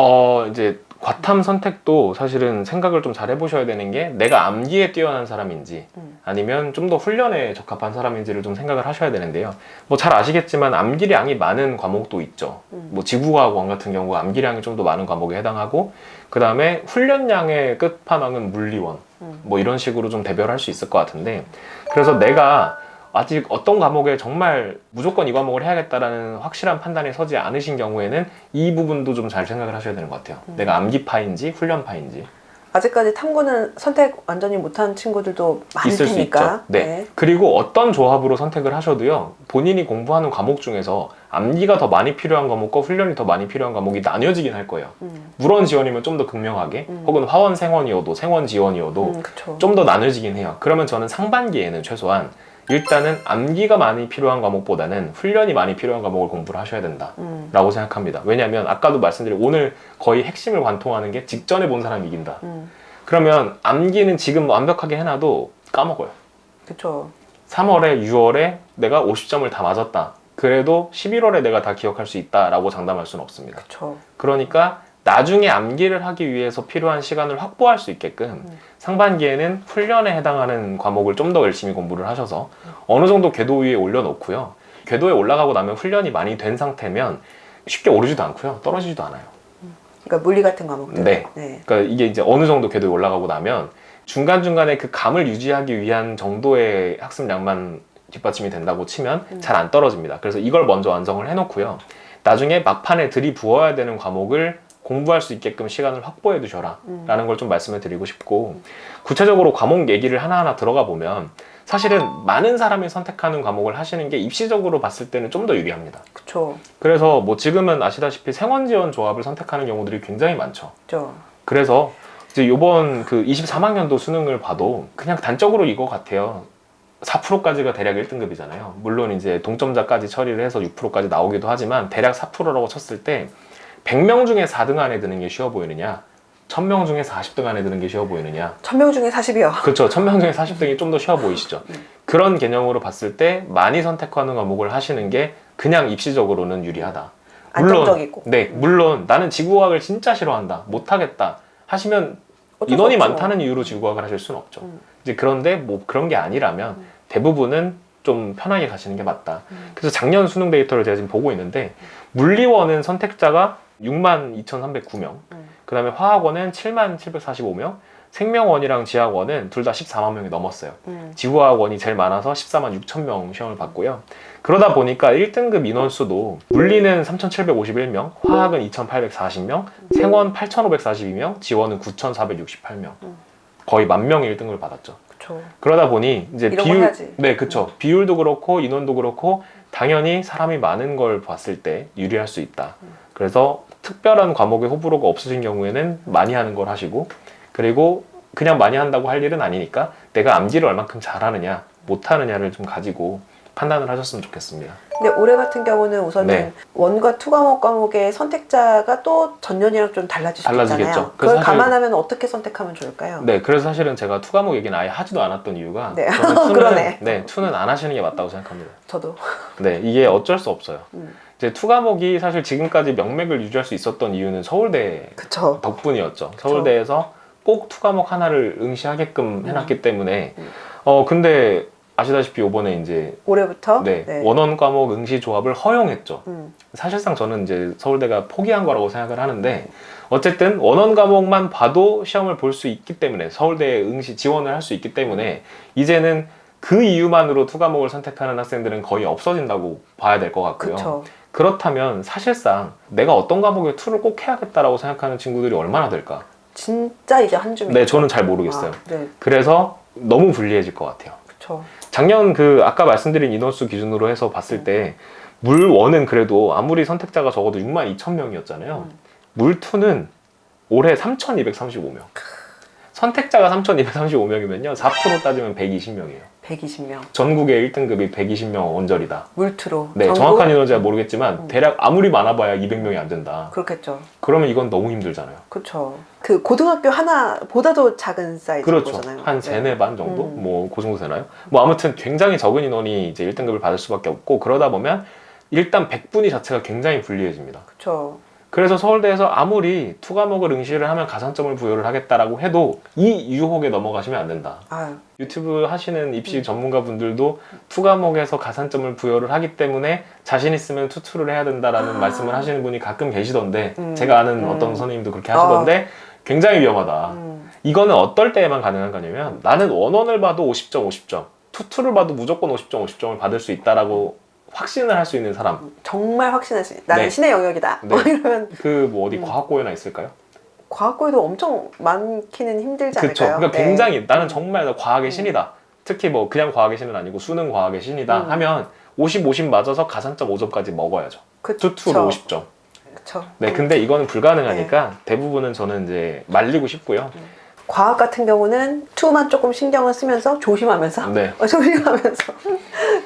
Speaker 1: 이제 과탐 선택도 사실은 생각을 좀 잘 해보셔야 되는 게, 내가 암기에 뛰어난 사람인지 아니면 좀 더 훈련에 적합한 사람인지를 좀 생각을 하셔야 되는데요. 뭐 잘 아시겠지만 암기량이 많은 과목도 있죠. 뭐 지구과학원 같은 경우 암기량이 좀 더 많은 과목에 해당하고, 그 다음에 훈련량의 끝판왕은 물리원, 뭐 이런 식으로 좀 대별할 수 있을 것 같은데, 그래서 내가 아직 어떤 과목에 정말 무조건 이 과목을 해야겠다라는 확실한 판단이 서지 않으신 경우에는 이 부분도 좀 잘 생각을 하셔야 되는 것 같아요. 내가 암기파인지 훈련파인지.
Speaker 2: 아직까지 탐구는 선택 완전히 못한 친구들도 많을
Speaker 1: 있을
Speaker 2: 테니까.
Speaker 1: 수 있죠. 네.
Speaker 2: 네.
Speaker 1: 그리고 어떤 조합으로 선택을 하셔도요, 본인이 공부하는 과목 중에서 암기가 더 많이 필요한 과목과 훈련이 더 많이 필요한 과목이 나뉘어지긴 할 거예요. 물원 지원이면 좀 더 극명하게, 혹은 화원 생원이어도 생원 지원이어도 좀 더 나눠지긴 해요. 그러면 저는 상반기에는 최소한 일단은 암기가 많이 필요한 과목보다는 훈련이 많이 필요한 과목을 공부를 하셔야 된다라고 생각합니다. 왜냐하면 아까도 말씀드린 오늘 거의 핵심을 관통하는 게 직전에 본 사람이 이긴다. 그러면 암기는 지금 완벽하게 해놔도 까먹어요.
Speaker 2: 그렇죠.
Speaker 1: 3월에 6월에 내가 50점을 다 맞았다. 그래도 11월에 내가 다 기억할 수 있다라고 장담할 수는 없습니다.
Speaker 2: 그렇죠.
Speaker 1: 그러니까 나중에 암기를 하기 위해서 필요한 시간을 확보할 수 있게끔 상반기에는 훈련에 해당하는 과목을 좀 더 열심히 공부를 하셔서 어느 정도 궤도 위에 올려놓고요. 궤도에 올라가고 나면 훈련이 많이 된 상태면 쉽게 오르지도 않고요. 떨어지지도 않아요.
Speaker 2: 그러니까 물리 같은 과목들.
Speaker 1: 네.
Speaker 2: 네.
Speaker 1: 그러니까 이게 이제 어느 정도 궤도에 올라가고 나면 중간중간에 그 감을 유지하기 위한 정도의 학습량만 뒷받침이 된다고 치면 잘 안 떨어집니다. 그래서 이걸 먼저 완성을 해놓고요. 나중에 막판에 들이부어야 되는 과목을 공부할 수 있게끔 시간을 확보해 두셔라 라는 걸 좀 말씀을 드리고 싶고, 구체적으로 과목 얘기를 하나하나 들어가 보면 사실은 많은 사람이 선택하는 과목을 하시는 게 입시적으로 봤을 때는 좀 더 유리합니다.
Speaker 2: 그렇죠.
Speaker 1: 그래서 뭐 지금은 아시다시피 생원지원 조합을 선택하는 경우들이 굉장히 많죠.
Speaker 2: 그렇죠.
Speaker 1: 그래서 이제 요번 그 23학년도 수능을 봐도 그냥 단적으로 이거 같아요. 4%까지가 대략 1등급이잖아요. 물론 이제 동점자까지 처리를 해서 6%까지 나오기도 하지만 대략 4%라고 쳤을 때 100명 중에 4등 안에 드는 게 쉬워 보이느냐, 1000명 중에 40등 안에 드는 게 쉬워 보이느냐.
Speaker 2: 1000명 중에 40이요.
Speaker 1: 그렇죠. 1000명 중에 40등이 좀 더 쉬워 보이시죠. 그런 개념으로 봤을 때 많이 선택하는 과목을 하시는 게 그냥 입시적으로는 유리하다.
Speaker 2: 안정적이고.
Speaker 1: 네, 물론 나는 지구과학을 진짜 싫어한다, 못하겠다 하시면 인원이 많다는 이유로 지구과학을 하실 수는 없죠. 이제 그런데 뭐 그런 게 아니라면 대부분은 좀 편하게 가시는 게 맞다. 그래서 작년 수능 데이터를 제가 지금 보고 있는데 물리원은 선택자가 62,309명. 그 다음에 화학원은 77,745명. 생명원이랑 지학원은 둘 다 14만 명이 넘었어요. 지구화학원이 제일 많아서 14만 6천 명 시험을 봤고요. 그러다 보니까 1등급 인원수도 물리는 3,751명, 화학은 2,840명, 생원 8,542명, 지원은 9,468명. 거의 10,000명이 1등급을 받았죠.
Speaker 2: 그쵸.
Speaker 1: 그러다 보니 이제
Speaker 2: 이런 거 해야지.
Speaker 1: 네, 그쵸. 비율도 그렇고 인원도 그렇고 당연히 사람이 많은 걸 봤을 때 유리할 수 있다. 그래서 특별한 과목에 호불호가 없으신 경우에는 많이 하는 걸 하시고, 그리고 그냥 많이 한다고 할 일은 아니니까 내가 암기를 얼만큼 잘하느냐 못하느냐를 좀 가지고 판단을 하셨으면 좋겠습니다.
Speaker 2: 근데 올해 같은 경우는 우선은
Speaker 1: 네.
Speaker 2: 원과 투 과목의 선택자가 또 전년이랑 좀 달라질 수도
Speaker 1: 달라지겠죠.
Speaker 2: 있잖아요.
Speaker 1: 그래서
Speaker 2: 그걸
Speaker 1: 사실-
Speaker 2: 감안하면 어떻게 선택하면 좋을까요?
Speaker 1: 네, 그래서 사실은 제가 투 과목 얘기는 아예 하지도 않았던 이유가
Speaker 2: 네.
Speaker 1: 저는 투는,
Speaker 2: 그러네.
Speaker 1: 네, 투는 안 하시는 게 맞다고 생각합니다.
Speaker 2: 저도.
Speaker 1: 네, 이게 어쩔 수 없어요. 이제 투 과목이 사실 지금까지 명맥을 유지할 수 있었던 이유는 서울대
Speaker 2: 그쵸.
Speaker 1: 덕분이었죠. 서울대에서 꼭 투 과목 하나를 응시하게끔 해놨기 때문에
Speaker 2: 음.
Speaker 1: 근데 아시다시피 이번에 이제
Speaker 2: 올해부터
Speaker 1: 네, 원원 과목 응시 조합을 허용했죠.
Speaker 2: 음.
Speaker 1: 사실상 저는 이제 서울대가 포기한 거라고 생각을 하는데, 어쨌든 원원 과목만 봐도 시험을 볼 수 있기 때문에, 서울대에 응시 지원을 할 수 있기 때문에 이제는 그 이유만으로 투 과목을 선택하는 학생들은 거의 없어진다고 봐야 될 것 같고요.
Speaker 2: 그쵸.
Speaker 1: 그렇다면 사실상 내가 어떤 과목에 투를 꼭 해야겠다라고 생각하는 친구들이 얼마나 될까?
Speaker 2: 진짜 이제 한 줌이죠.
Speaker 1: 네, 저는 잘 모르겠어요.
Speaker 2: 네,
Speaker 1: 그래서 너무 불리해질 것 같아요.
Speaker 2: 그쵸.
Speaker 1: 작년 아까 말씀드린 인원수 기준으로 해서 봤을 때 물1은 그래도 아무리 선택자가 적어도 62,000명이었잖아요. 물2는 올해 3,235명. 선택자가 3,235명이면요. 4% 따지면 120명이에요.
Speaker 2: 120명.
Speaker 1: 전국의 1등급이 120명 원절이다.
Speaker 2: 물투로.
Speaker 1: 네,
Speaker 2: 전국?
Speaker 1: 정확한 인원은 잘 모르겠지만 대략 아무리 많아봐야 200명이 안 된다.
Speaker 2: 그렇겠죠.
Speaker 1: 그러면 이건 너무 힘들잖아요.
Speaker 2: 그쵸. 그 고등학교 하나보다도 작은 사이즈
Speaker 1: 그렇죠.
Speaker 2: 거잖아요.
Speaker 1: 한
Speaker 2: 네.
Speaker 1: 3, 4반 정도? 뭐 그 정도 되나요? 뭐 아무튼 굉장히 적은 인원이 이제 1등급을 받을 수밖에 없고, 그러다 보면 일단 100분위 자체가 굉장히 불리해집니다.
Speaker 2: 그쵸.
Speaker 1: 그래서 서울대에서 아무리 투 과목을 응시를 하면 가산점을 부여를 하겠다라고 해도 이 유혹에 넘어가시면 안 된다.
Speaker 2: 아유.
Speaker 1: 유튜브 하시는 입시 전문가분들도 투 과목에서 가산점을 부여를 하기 때문에 자신 있으면 투투를 해야 된다라는 말씀을 하시는 분이 가끔 계시던데, 제가 아는 어떤 선생님도 그렇게 하시던데 굉장히 위험하다. 이거는 어떨 때에만 가능한 거냐면, 나는 원원을 봐도 50점 50점, 투투를 봐도 무조건 50점 50점을 받을 수 있다라고 확신을 할 수 있는 사람.
Speaker 2: 정말 확신할 수 있어요. 나는
Speaker 1: 네.
Speaker 2: 신의 영역이다.
Speaker 1: 네.
Speaker 2: 이러면
Speaker 1: 뭐 어디 과학고에나 있을까요?
Speaker 2: 과학고에도 엄청 많기는 힘들지
Speaker 1: 그렇죠.
Speaker 2: 않을까요?
Speaker 1: 그러니까
Speaker 2: 네.
Speaker 1: 굉장히 나는 정말 과학의 신이다. 특히 뭐 그냥 과학의 신은 아니고 수능 과학의 신이다 하면 50, 50 맞아서 가산점 5점까지 먹어야죠.
Speaker 2: 그쵸.
Speaker 1: 투투로 50점.
Speaker 2: 그쵸.
Speaker 1: 네, 근데 이거는 불가능하니까 대부분은 저는 이제 말리고 싶고요.
Speaker 2: 과학 같은 경우는 투만 조금 신경을 쓰면서 조심하면서
Speaker 1: 네.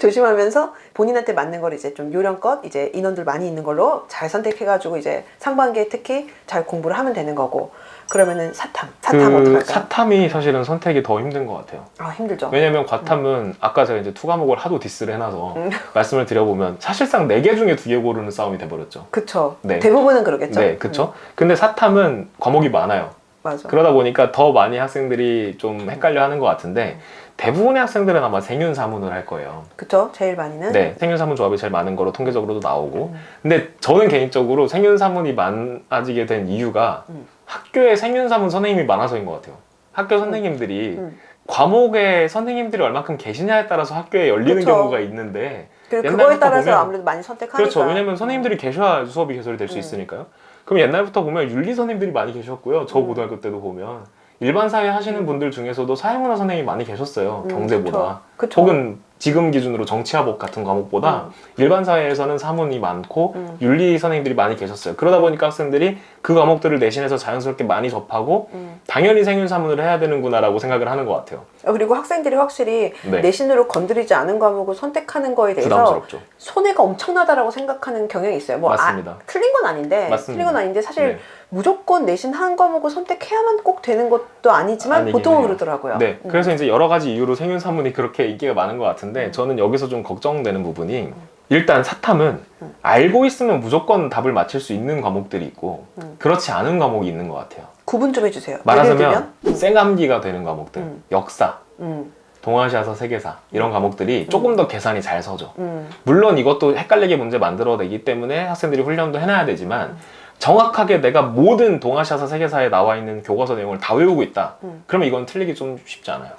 Speaker 2: 조심하면서 본인한테 맞는 걸 이제 좀 요령껏 이제 인원들 많이 있는 걸로 잘 선택해가지고 이제 상반기에 특히 잘 공부를 하면 되는 거고, 그러면은 사탐 어떡할까요?
Speaker 1: 사탐이 사실은 선택이 더 힘든 것 같아요.
Speaker 2: 아 힘들죠.
Speaker 1: 왜냐면 과탐은 아까 제가 이제 투 과목을 하도 디스를 해놔서 말씀을 드려보면 사실상 4개 중에 2개 고르는 싸움이 돼버렸죠.
Speaker 2: 그쵸.
Speaker 1: 네.
Speaker 2: 대부분은 그러겠죠.
Speaker 1: 네, 그쵸. 근데 사탐은 과목이 많아요.
Speaker 2: 맞아.
Speaker 1: 그러다 보니까 더 많이 학생들이 좀 헷갈려 하는 것 같은데, 대부분의 학생들은 아마 생윤사문을 할 거예요.
Speaker 2: 그쵸. 제일 많이는.
Speaker 1: 네, 생윤사문 조합이 제일 많은 거로 통계적으로도 나오고. 근데 저는 개인적으로 생윤사문이 많아지게 된 이유가 학교에 생윤사문 선생님이 많아서인 것 같아요. 학교 선생님들이 과목에 선생님들이 얼마큼 계시냐에 따라서 학교에 열리는
Speaker 2: 그쵸.
Speaker 1: 경우가 있는데,
Speaker 2: 그거에
Speaker 1: 옛날부터
Speaker 2: 따라서
Speaker 1: 보면-
Speaker 2: 아무래도 많이 선택하니까.
Speaker 1: 그렇죠. 왜냐면 선생님들이 계셔야 수업이 개설이 될 수 있으니까요. 그럼 옛날부터 보면 윤리 선생님들이 많이 계셨고요. 저 고등학교 때도 보면 일반 사회 하시는 분들 중에서도 사회문화 선생님이 많이 계셨어요. 경제보다.
Speaker 2: 그쵸.
Speaker 1: 혹은 지금 기준으로 정치화법 같은 과목보다 일반 사회에서는 사문이 많고 윤리 선생님들이 많이 계셨어요. 그러다 보니까 학생들이 그 과목들을 내신에서 자연스럽게 많이 접하고 당연히 생윤사문을 해야 되는구나라고 생각을 하는 것 같아요.
Speaker 2: 그리고 학생들이 확실히
Speaker 1: 네.
Speaker 2: 내신으로 건드리지 않은 과목을 선택하는 거에 대해서
Speaker 1: 부담스럽죠.
Speaker 2: 손해가 엄청나다라고 생각하는 경향이 있어요. 뭐
Speaker 1: 맞습니다.
Speaker 2: 틀린 건 아닌데,
Speaker 1: 맞습니다.
Speaker 2: 틀린 건 아닌데 사실
Speaker 1: 네.
Speaker 2: 무조건 내신 한 과목을 선택해야만 꼭 되는 것도 아니지만
Speaker 1: 아니긴
Speaker 2: 보통은
Speaker 1: 해요.
Speaker 2: 그러더라고요.
Speaker 1: 네, 그래서 이제 여러 가지 이유로 생윤사문이 그렇게 인기가 많은 것 같은데, 저는 여기서 좀 걱정되는 부분이, 일단 사탐은 알고 있으면 무조건 답을 맞힐 수 있는 과목들이 있고 그렇지 않은 과목이 있는 것 같아요.
Speaker 2: 구분 좀 해주세요. 예를
Speaker 1: 말하자면
Speaker 2: 들면?
Speaker 1: 쌩암기가 되는 과목들, 역사,
Speaker 2: 음,
Speaker 1: 동아시아사, 세계사 이런 과목들이 조금 더 계산이 잘 서죠.
Speaker 2: 음,
Speaker 1: 물론 이것도 헷갈리게 문제 만들어내기 때문에 학생들이 훈련도 해놔야 되지만, 정확하게 내가 모든 동아시아사 세계사에 나와 있는 교과서 내용을 다 외우고 있다. 그러면 이건 틀리기 좀 쉽지 않아요.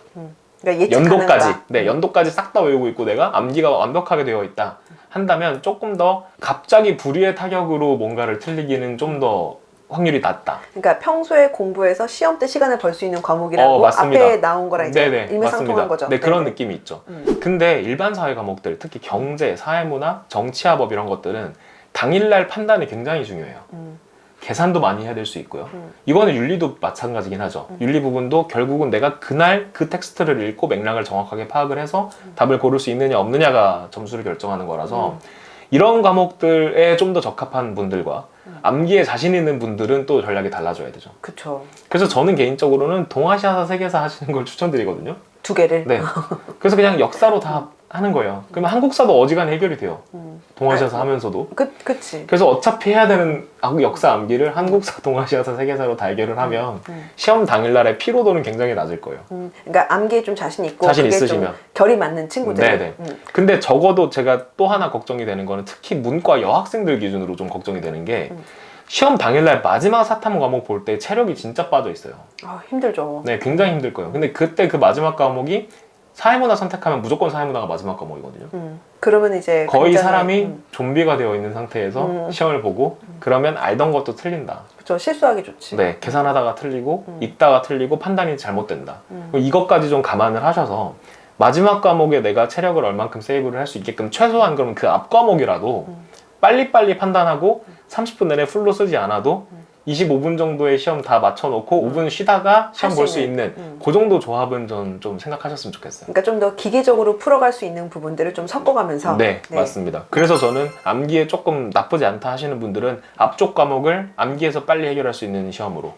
Speaker 2: 그러니까 예측
Speaker 1: 연도까지,
Speaker 2: 가능하다.
Speaker 1: 네, 연도까지 싹 다 외우고 있고 내가 암기가 완벽하게 되어 있다 한다면 조금 더 갑자기 불의의 타격으로 뭔가를 틀리기는 좀 더 확률이 낮다.
Speaker 2: 그러니까 평소에 공부해서 시험 때 시간을 벌 수 있는 과목이라고
Speaker 1: 맞습니다.
Speaker 2: 앞에 나온 거랑 이제
Speaker 1: 네네,
Speaker 2: 일맥상통한
Speaker 1: 맞습니다.
Speaker 2: 거죠.
Speaker 1: 네, 그런
Speaker 2: 네네.
Speaker 1: 느낌이 있죠. 근데 일반 사회 과목들, 특히 경제, 사회문화, 정치화법 이런 것들은 당일날 판단이 굉장히 중요해요. 계산도 많이 해야 될 수 있고요. 이거는 윤리도 마찬가지긴 하죠. 윤리 부분도 결국은 내가 그날 그 텍스트를 읽고 맥락을 정확하게 파악을 해서 답을 고를 수 있느냐 없느냐가 점수를 결정하는 거라서 이런 과목들에 좀 더 적합한 분들과 암기에 자신 있는 분들은 또 전략이 달라져야 되죠.
Speaker 2: 그쵸.
Speaker 1: 그래서 저는 개인적으로는 동아시아사 세계사 하시는 걸 추천드리거든요.
Speaker 2: 두 개를.
Speaker 1: 네. 그래서 그냥 역사로 다 하는 거예요. 그러면 한국사도 어지간히 해결이 돼요. 동아시아사 하면서도.
Speaker 2: 그치.
Speaker 1: 그래서 어차피 해야 되는 역사 암기를 한국사, 동아시아사, 세계사로 다 해결을 하면 시험 당일날의 피로도는 굉장히 낮을 거예요.
Speaker 2: 그러니까 암기에 좀 자신 있고
Speaker 1: 자신
Speaker 2: 그게
Speaker 1: 있으시면.
Speaker 2: 좀 결이 맞는 친구들.
Speaker 1: 네네. 근데 적어도 제가 또 하나 걱정이 되는 거는 특히 문과 여학생들 기준으로 좀 걱정이 되는 게 시험 당일날 마지막 사탐 과목 볼 때 체력이 진짜 빠져 있어요.
Speaker 2: 아, 힘들죠.
Speaker 1: 네, 굉장히 힘들 거예요. 근데 그때 그 마지막 과목이 사회문화 선택하면 무조건 사회문화가 마지막 과목이거든요.
Speaker 2: 그러면 이제
Speaker 1: 거의
Speaker 2: 굉장히,
Speaker 1: 사람이 좀비가 되어 있는 상태에서 시험을 보고 그러면 알던 것도 틀린다.
Speaker 2: 그쵸, 실수하기 좋지.
Speaker 1: 네, 계산하다가 틀리고 읽다가 틀리고 판단이 잘못된다. 이것까지 좀 감안을 하셔서 마지막 과목에 내가 체력을 얼만큼 세이브를 할 수 있게끔 최소한 그러면 그 앞 과목이라도 빨리빨리 판단하고 30분 내내 풀로 쓰지 않아도 25분 정도의 시험 다 맞춰놓고 5분 쉬다가 시험 볼 수 있는 그 정도 조합은 전 좀 생각하셨으면 좋겠어요.
Speaker 2: 그러니까 좀 더 기계적으로 풀어갈 수 있는 부분들을 좀 섞어가면서.
Speaker 1: 네, 맞습니다. 그래서 저는 암기에 조금 나쁘지 않다 하시는 분들은 앞쪽 과목을 암기해서 빨리 해결할 수 있는 시험으로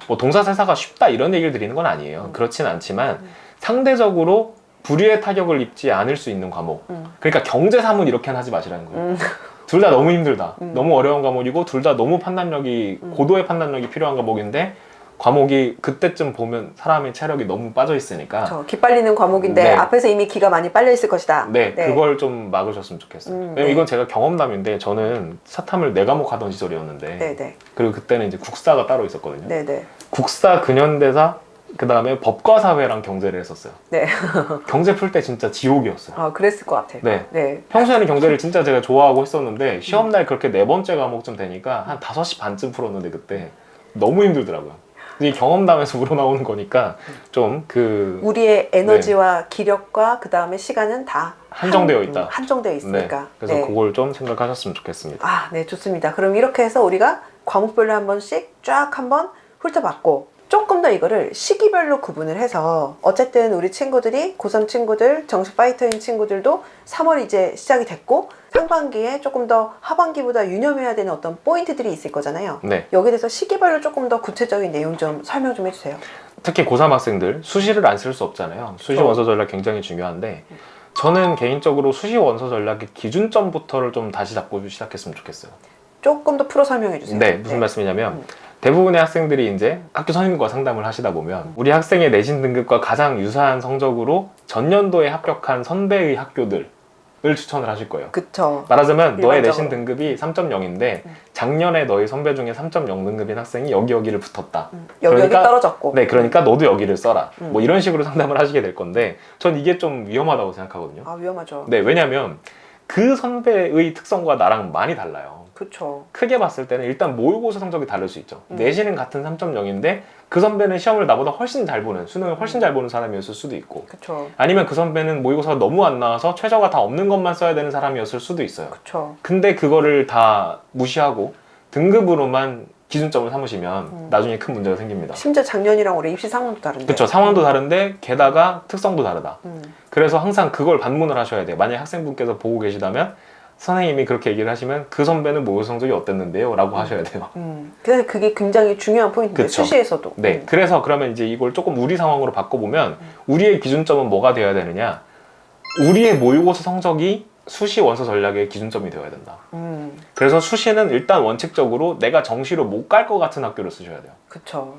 Speaker 1: 뭐 동사세사가 쉽다 이런 얘기를 드리는 건 아니에요. 그렇진 않지만 상대적으로 불의의 타격을 입지 않을 수 있는 과목. 그러니까 경제, 사문 이렇게는 하지 마시라는 거예요. 둘 다 너무 힘들다. 너무 어려운 과목이고 둘 다 너무 판단력이 고도의 판단력이 필요한 과목인데 과목이 그때쯤 보면 사람의 체력이 너무 빠져 있으니까
Speaker 2: 저 기빨리는 과목인데
Speaker 1: 네.
Speaker 2: 앞에서 이미 기가 많이 빨려 있을 것이다.
Speaker 1: 네, 그걸 좀 막으셨으면 좋겠어요. 왜냐면
Speaker 2: 네.
Speaker 1: 이건 제가 경험담인데 저는 사탐을 4과목 하던 시절이었는데
Speaker 2: 네네.
Speaker 1: 그리고 그때는 이제 국사가 따로 있었거든요.
Speaker 2: 네네.
Speaker 1: 국사, 근현대사, 그 다음에 법과 사회랑 경제를 했었어요.
Speaker 2: 네.
Speaker 1: 경제 풀 때 진짜 지옥이었어요.
Speaker 2: 아, 그랬을 것 같아요.
Speaker 1: 네.
Speaker 2: 네.
Speaker 1: 평소에는 경제를 진짜 제가 좋아하고 했었는데 시험날 그렇게 4번째 과목쯤 되니까 한 5시 반쯤 풀었는데 그때 너무 힘들더라고요. 이 경험담에서 우러나오는 거니까 좀 그
Speaker 2: 우리의 에너지와 기력과 그 다음에 시간은 다
Speaker 1: 한정되어 있다.
Speaker 2: 한정되어 있으니까.
Speaker 1: 네. 그래서
Speaker 2: 네.
Speaker 1: 그걸 좀 생각하셨으면 좋겠습니다.
Speaker 2: 아, 네, 좋습니다. 그럼 이렇게 해서 우리가 과목별로 한 번씩 쫙 한번 훑어봤고 조금 더 이거를 시기별로 구분을 해서 어쨌든 우리 친구들이 고3 친구들, 정식 파이터인 친구들도 3월 이제 시작이 됐고 상반기에 조금 더 하반기보다 유념해야 되는 어떤 포인트들이 있을 거잖아요.
Speaker 1: 네.
Speaker 2: 여기에 대해서 시기별로 조금 더 구체적인 내용 좀 설명 좀 해주세요.
Speaker 1: 특히 고3 학생들 수시를 안 쓸 수 없잖아요. 수시
Speaker 2: 그렇죠.
Speaker 1: 원서 전략 굉장히 중요한데 저는 개인적으로 수시 원서 전략의 기준점부터를 좀 다시 잡고 시작했으면 좋겠어요.
Speaker 2: 조금 더 풀어 설명해 주세요.
Speaker 1: 네, 무슨 말씀이냐면 대부분의 학생들이 이제 학교 선생님과 상담을 하시다 보면 우리 학생의 내신 등급과 가장 유사한 성적으로 전년도에 합격한 선배의 학교들을 추천을 하실 거예요.
Speaker 2: 그쵸.
Speaker 1: 말하자면 너의
Speaker 2: 일반적으로.
Speaker 1: 내신 등급이 3.0인데 작년에 너희 선배 중에 3.0 등급인 학생이 여기를 붙었다.
Speaker 2: 여기 떨어졌고.
Speaker 1: 네, 그러니까 너도 여기를 써라. 뭐 이런 식으로 상담을 하시게 될 건데 전 이게 좀 위험하다고 생각하거든요.
Speaker 2: 아, 위험하죠.
Speaker 1: 네, 왜냐면 그 선배의 특성과 나랑 많이 달라요.
Speaker 2: 그쵸.
Speaker 1: 크게 봤을 때는 일단 모의고사 성적이 다를 수 있죠. 내신은 같은 3.0인데 그 선배는 시험을 나보다 훨씬 잘 보는, 수능을 훨씬 잘 보는 사람이었을 수도 있고
Speaker 2: 그쵸.
Speaker 1: 아니면 그 선배는 모의고사가 너무 안 나와서 최저가 다 없는 것만 써야 되는 사람이었을 수도 있어요.
Speaker 2: 그쵸.
Speaker 1: 근데 그거를 다 무시하고 등급으로만 기준점을 삼으시면 나중에 큰 문제가 생깁니다.
Speaker 2: 심지어 작년이랑 올해 입시 상황도 다른데.
Speaker 1: 그렇죠. 상황도 다른데 게다가 특성도 다르다. 그래서 항상 그걸 반문을 하셔야 돼요. 만약에 학생분께서 보고 계시다면 선생님이 그렇게 얘기를 하시면 그 선배는 모의 성적이 어땠는데요? 라고 하셔야 돼요.
Speaker 2: 그래서 그게 굉장히 중요한 포인트인데
Speaker 1: 그쵸.
Speaker 2: 수시에서도.
Speaker 1: 네. 그래서 그러면 이제 이걸 조금 우리 상황으로 바꿔보면 우리의 기준점은 뭐가 되어야 되느냐? 우리의 모의고사 성적이 수시 원서 전략의 기준점이 되어야 된다. 그래서 수시는 일단 원칙적으로 내가 정시로 못 갈 것 같은 학교를 쓰셔야 돼요.
Speaker 2: 그쵸.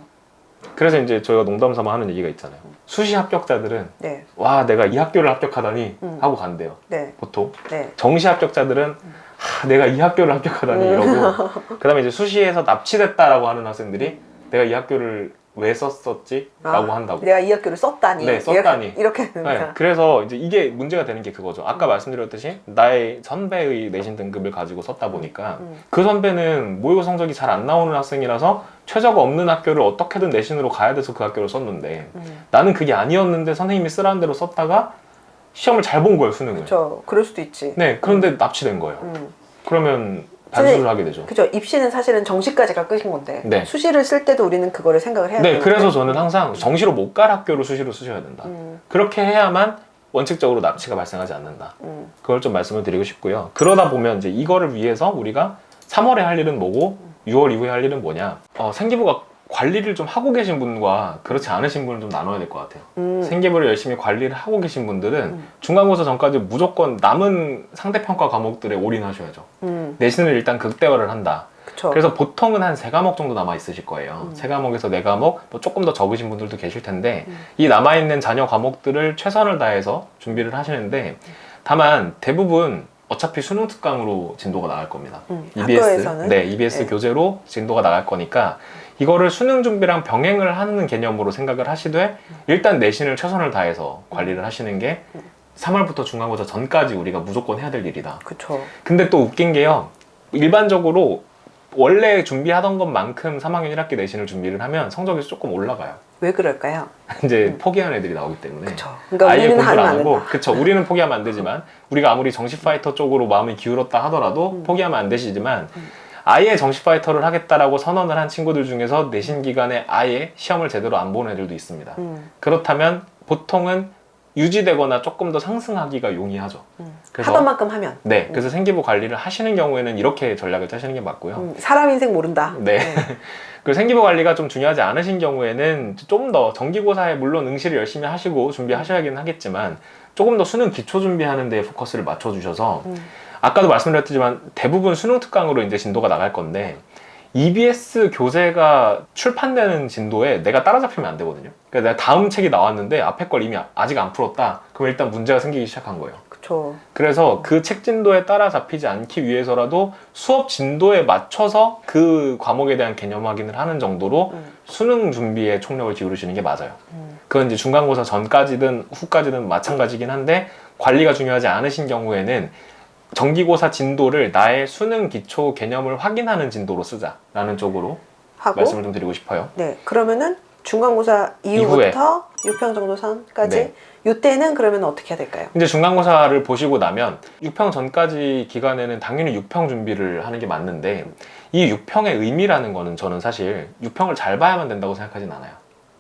Speaker 1: 그래서 이제 저희가 농담삼아 하는 얘기가 있잖아요. 수시 합격자들은
Speaker 2: 네.
Speaker 1: 와 내가 이 학교를 합격하다니 하고 간대요.
Speaker 2: 네.
Speaker 1: 보통.
Speaker 2: 네.
Speaker 1: 정시 합격자들은 내가 이 학교를 합격하다니 이러고 그다음에 이제 수시에서 납치됐다라고 하는 학생들이 내가 이 학교를 왜 썼었지? 라고 한다고.
Speaker 2: 내가 이 학교를 썼다니.
Speaker 1: 네, 썼다니.
Speaker 2: 이렇게
Speaker 1: 네, 그래서 이제 이게 문제가 되는 게 그거죠. 아까 말씀드렸듯이 나의 선배의 내신 등급을 가지고 썼다 보니까 그 선배는 모의고 성적이 잘 안 나오는 학생이라서 최저가 없는 학교를 어떻게든 내신으로 가야 돼서 그 학교를 썼는데 나는 그게 아니었는데 선생님이 쓰라는 대로 썼다가 시험을 잘 본 거예요, 수능을.
Speaker 2: 그렇죠. 그럴 수도 있지.
Speaker 1: 네, 그런데 납치된 거예요. 그러면 반수를 하게 되죠.
Speaker 2: 그죠. 입시는 사실은 정시까지가 끝인 건데
Speaker 1: 네.
Speaker 2: 수시를 쓸 때도 우리는 그거를 생각을 해야 돼요.
Speaker 1: 네, 그래서 저는 항상 정시로 못 갈 학교를 수시로 쓰셔야 된다. 그렇게 해야만 원칙적으로 납치가 발생하지 않는다. 그걸 좀 말씀을 드리고 싶고요. 그러다 보면 이제 이거를 위해서 우리가 3월에 할 일은 뭐고 6월 이후에 할 일은 뭐냐. 생기부가 관리를 좀 하고 계신 분과 그렇지 않으신 분을 좀 나눠야 될 것 같아요. 생기부를 열심히 관리를 하고 계신 분들은 중간고사 전까지 무조건 남은 상대평가 과목들에 올인하셔야죠. 내신을 일단 극대화를 한다.
Speaker 2: 그쵸.
Speaker 1: 그래서 보통은 한 3과목 정도 남아 있으실 거예요. 3과목에서 4과목, 뭐 조금 더 적으신 분들도 계실 텐데 이 남아있는 잔여 과목들을 최선을 다해서 준비를 하시는데 다만 대부분 어차피 수능 특강으로 진도가 나갈 겁니다.
Speaker 2: 학교에서는?
Speaker 1: 네, EBS
Speaker 2: 네.
Speaker 1: 교재로 진도가 나갈 거니까 이거를 수능 준비랑 병행을 하는 개념으로 생각을 하시되 일단 내신을 최선을 다해서 관리를 하시는 게 3월부터 중간고사 전까지 우리가 무조건 해야 될 일이다.
Speaker 2: 그쵸.
Speaker 1: 근데 또 웃긴 게요. 일반적으로 원래 준비하던 것만큼 3학년 1학기 내신을 준비를 하면 성적이 조금 올라가요.
Speaker 2: 왜 그럴까요?
Speaker 1: 이제 포기하는 애들이 나오기 때문에.
Speaker 2: 그쵸. 그러니까
Speaker 1: 아예
Speaker 2: 우리는
Speaker 1: 공부를
Speaker 2: 하면
Speaker 1: 안
Speaker 2: 안
Speaker 1: 하고,
Speaker 2: 된다.
Speaker 1: 그쵸. 우리는 포기하면 안 되지만, 우리가 아무리 정시 파이터 쪽으로 마음이 기울었다 하더라도 포기하면 안 되시지만, 아예 정시 파이터를 하겠다라고 선언을 한 친구들 중에서 내신 기간에 아예 시험을 제대로 안 보는 애들도 있습니다. 그렇다면 보통은 유지되거나 조금 더 상승하기가 용이하죠. 그래서
Speaker 2: 하던 만큼 하면.
Speaker 1: 네, 그래서 생기부 관리를 하시는 경우에는 이렇게 전략을 짜시는 게 맞고요.
Speaker 2: 사람 인생 모른다.
Speaker 1: 네. 그 생기부 관리가 좀 중요하지 않으신 경우에는 좀 더 정기고사에 물론 응시를 열심히 하시고 준비하셔야긴 하겠지만 조금 더 수능 기초 준비하는 데 포커스를 맞춰주셔서 아까도 말씀드렸지만 대부분 수능 특강으로 이제 진도가 나갈 건데 EBS 교재가 출판되는 진도에 내가 따라잡히면 안 되거든요. 그러니까 내가 다음 책이 나왔는데 앞에 걸 이미 아직 안 풀었다. 그럼 일단 문제가 생기기 시작한 거예요.
Speaker 2: 그쵸.
Speaker 1: 그래서 그 책 진도에 따라잡히지 않기 위해서라도 수업 진도에 맞춰서 그 과목에 대한 개념 확인을 하는 정도로 수능 준비에 총력을 기울이시는 게 맞아요. 그건 이제 중간고사 전까지든 후까지든 마찬가지긴 한데 관리가 중요하지 않으신 경우에는 정기고사 진도를 나의 수능 기초 개념을 확인하는 진도로 쓰자라는 쪽으로
Speaker 2: 하고.
Speaker 1: 말씀을 좀 드리고 싶어요.
Speaker 2: 네. 그러면은 중간고사 이후부터 6평 정도 선까지.
Speaker 1: 네.
Speaker 2: 이때는 그러면 어떻게 해야 될까요?
Speaker 1: 이제 중간고사를 보시고 나면 6평 전까지 기간에는 당연히 6평 준비를 하는 게 맞는데 이 6평의 의미라는 거는 저는 사실 6평을 잘 봐야만 된다고 생각하진 않아요.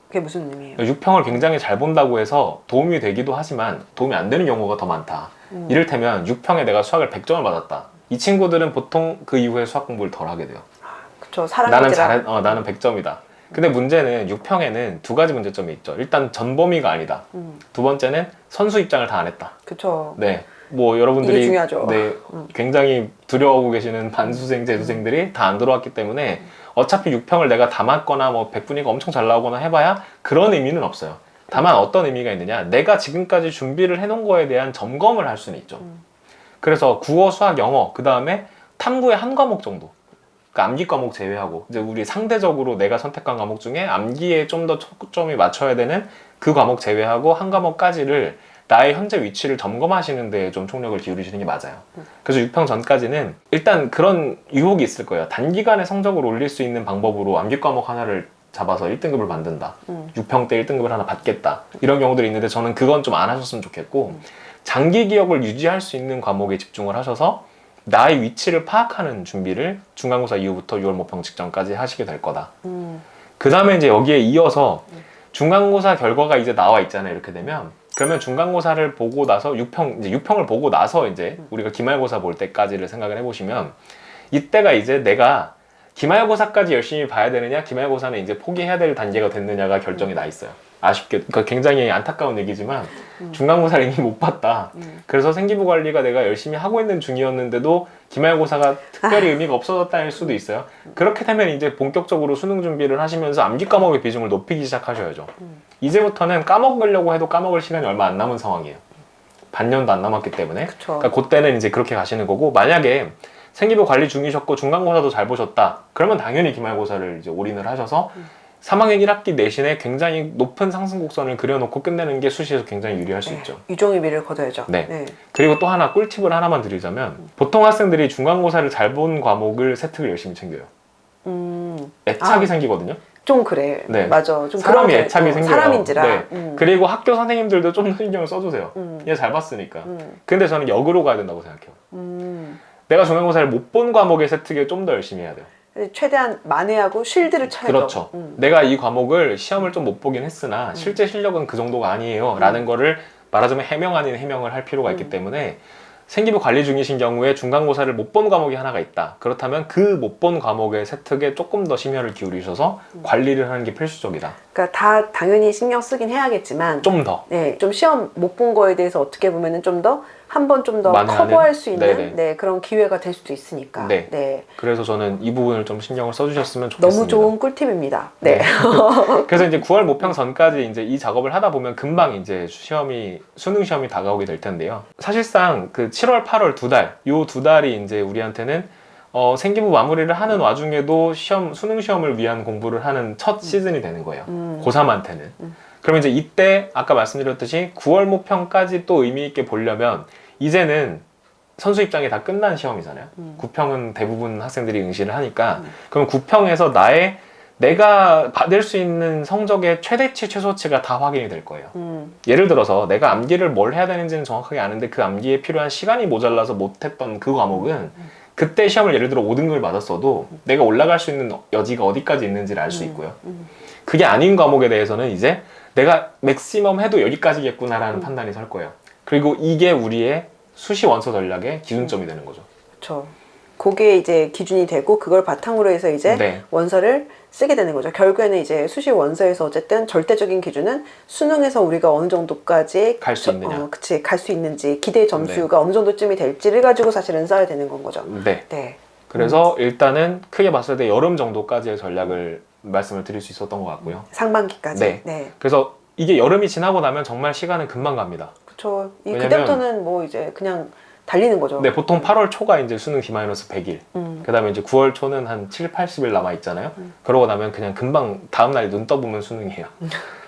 Speaker 2: 그게 무슨 의미예요?
Speaker 1: 6평을 굉장히 잘 본다고 해서 도움이 되기도 하지만 도움이 안 되는 경우가 더 많다. 이를테면 6평에 내가 수학을 100점을 받았다. 이 친구들은 보통 그 이후에 수학 공부를 덜 하게 돼요.
Speaker 2: 그쵸. 사람
Speaker 1: 나는
Speaker 2: 인지라.
Speaker 1: 나는 100점이다. 근데 문제는 6평에는 두 가지 문제점이 있죠. 일단 전범위가 아니다. 두 번째는 선수 입장을 다 안 했다.
Speaker 2: 그쵸.
Speaker 1: 네. 뭐 여러분들이
Speaker 2: 이게 중요하죠.
Speaker 1: 네, 굉장히 두려워하고 계시는 반수생, 재수생들이 다 안 들어왔기 때문에 어차피 6평을 내가 다 맞거나 뭐 100분위가 엄청 잘 나오거나 해봐야 그런 의미는 없어요. 다만 어떤 의미가 있느냐, 내가 지금까지 준비를 해놓은 거에 대한 점검을 할 수는 있죠. 그래서 국어, 수학, 영어, 그 다음에 탐구의 한 과목 정도, 그러니까 암기 과목 제외하고 이제 우리 상대적으로 내가 선택한 과목 중에 암기에 좀 더 초점이 맞춰야 되는 그 과목 제외하고 한 과목까지를 나의 현재 위치를 점검하시는 데 좀 총력을 기울이시는 게 맞아요. 그래서 6평 전까지는 일단 그런 유혹이 있을 거예요. 단기간에 성적을 올릴 수 있는 방법으로 암기 과목 하나를 잡아서 1등급을 만든다. 6평 때 1등급을 하나 받겠다. 이런 경우들이 있는데 저는 그건 좀 안 하셨으면 좋겠고 장기 기억을 유지할 수 있는 과목에 집중을 하셔서 나의 위치를 파악하는 준비를 중간고사 이후부터 6월 모평 직전까지 하시게 될 거다. 그 다음에 이제 여기에 이어서 중간고사 결과가 이제 나와 있잖아요. 이렇게 되면 그러면 중간고사를 보고 나서 6평을 보고 나서 이제 우리가 기말고사 볼 때까지를 생각을 해보시면 이때가 이제 내가 기말고사까지 열심히 봐야 되느냐, 기말고사는 이제 포기해야 될 단계가 됐느냐가 결정이 나 있어요. 아쉽게, 그러니까 굉장히 안타까운 얘기지만 중간고사를 이미 못 봤다. 그래서 생기부 관리가 내가 열심히 하고 있는 중이었는데도 기말고사가 특별히 의미가 없어졌다일 수도 있어요. 그렇게 되면 이제 본격적으로 수능 준비를 하시면서 암기 과목의 비중을 높이기 시작하셔야죠. 이제부터는 까먹으려고 해도 까먹을 시간이 얼마 안 남은 상황이에요. 반년도 안 남았기 때문에.
Speaker 2: 그쵸.
Speaker 1: 그러니까 그때는 이제 그렇게 가시는 거고, 만약에 생기부 관리 중이셨고 중간고사도 잘 보셨다. 그러면 당연히 기말고사를 이제 올인을 하셔서 3학년 1학기 내신에 굉장히 높은 상승 곡선을 그려놓고 끝내는 게 수시에서 굉장히 유리할 수 있죠.
Speaker 2: 유종의 미를 거둬야죠.
Speaker 1: 네. 그리고 또 하나 꿀팁을 하나만 드리자면 보통 학생들이 중간고사를 잘 본 과목을 세특을 열심히 챙겨요. 애착이 생기거든요.
Speaker 2: 좀 그래.
Speaker 1: 네.
Speaker 2: 맞아. 좀
Speaker 1: 사람이
Speaker 2: 그런
Speaker 1: 애착이 생겨요.
Speaker 2: 사람인지라.
Speaker 1: 네. 그리고 학교 선생님들도 좀 더 신경을 써주세요. 얘 잘 봤으니까. 근데 저는 역으로 가야 된다고 생각해요. 내가 중간고사를 못 본 과목의 세특에 좀 더 열심히 해야 돼요.
Speaker 2: 최대한 만회하고 쉴드를 쳐야 돼요.
Speaker 1: 그렇죠. 내가 이 과목을 시험을 좀 못 보긴 했으나 실제 실력은 그 정도가 아니에요. 라는 거를 말하자면 해명 아닌 해명을 할 필요가 있기 때문에 생기부 관리 중이신 경우에 중간고사를 못 본 과목이 하나가 있다. 그렇다면 그 못 본 과목의 세특에 조금 더 심혈을 기울이셔서 관리를 하는 게 필수적이다.
Speaker 2: 그러니까 다 당연히 신경 쓰긴 해야겠지만
Speaker 1: 좀 더.
Speaker 2: 네, 좀 시험 못 본 거에 대해서 어떻게 보면은 좀 더 한 번 좀 더
Speaker 1: 만회하는?
Speaker 2: 커버할 수 있는
Speaker 1: 네네.
Speaker 2: 네, 그런 기회가 될 수도 있으니까.
Speaker 1: 네.
Speaker 2: 네.
Speaker 1: 그래서 저는 이 부분을 좀 신경을 써주셨으면 좋겠습니다.
Speaker 2: 너무 좋은 꿀팁입니다. 네.
Speaker 1: 그래서 이제 9월 모평 전까지 이제 이 작업을 하다 보면 금방 이제 수능 시험이 다가오게 될 텐데요. 사실상 그 7월, 8월 요 두 달이 이제 우리한테는 생기부 마무리를 하는 와중에도 수능 시험을 위한 공부를 하는 첫 시즌이 되는 거예요. 고3한테는. 그러면 이제 이때 아까 말씀드렸듯이 9월 모평까지 또 의미 있게 보려면 이제는 선수 입장이 다 끝난 시험이잖아요. 9평은 대부분 학생들이 응시를 하니까 그럼 9평에서 내가 받을 수 있는 성적의 최대치 최소치가 다 확인이 될 거예요. 예를 들어서 내가 암기를 뭘 해야 되는지는 정확하게 아는데 그 암기에 필요한 시간이 모자라서 못했던 그 과목은 그때 시험을 예를 들어 5등급을 받았어도 내가 올라갈 수 있는 여지가 어디까지 있는지를 알 수 있고요. 그게 아닌 과목에 대해서는 이제 내가 맥시멈 해도 여기까지겠구나라는 판단이 설 거예요. 그리고 이게 우리의 수시 원서 전략의 기준점이 되는 거죠.
Speaker 2: 그렇죠. 그게 이제 기준이 되고 그걸 바탕으로 해서 이제
Speaker 1: 네.
Speaker 2: 원서를 쓰게 되는 거죠. 결국에는 이제 수시 원서에서 어쨌든 절대적인 기준은 수능에서 우리가 어느 정도까지
Speaker 1: 갈 수 있느냐.
Speaker 2: 그치, 갈 수 있는지 기대 점수가 어느 정도쯤이 될지를 가지고 사실은 써야 되는 건 거죠.
Speaker 1: 네.
Speaker 2: 네.
Speaker 1: 그래서 일단은 크게 봤을 때 여름 정도까지의 전략을 말씀을 드릴 수 있었던 것 같고요.
Speaker 2: 상반기까지.
Speaker 1: 네.
Speaker 2: 네.
Speaker 1: 그래서 이게 여름이 지나고 나면 정말 시간은 금방 갑니다.
Speaker 2: 그렇죠.
Speaker 1: 왜냐면-
Speaker 2: 그때부터는 뭐 이제 그냥 달리는 거죠.
Speaker 1: 네, 보통 8월 초가 이제 수능 D-100일. 그 다음에 이제 9월 초는 한 7, 80일 남아있잖아요. 그러고 나면 그냥 금방 다음날 눈 떠보면 수능이에요.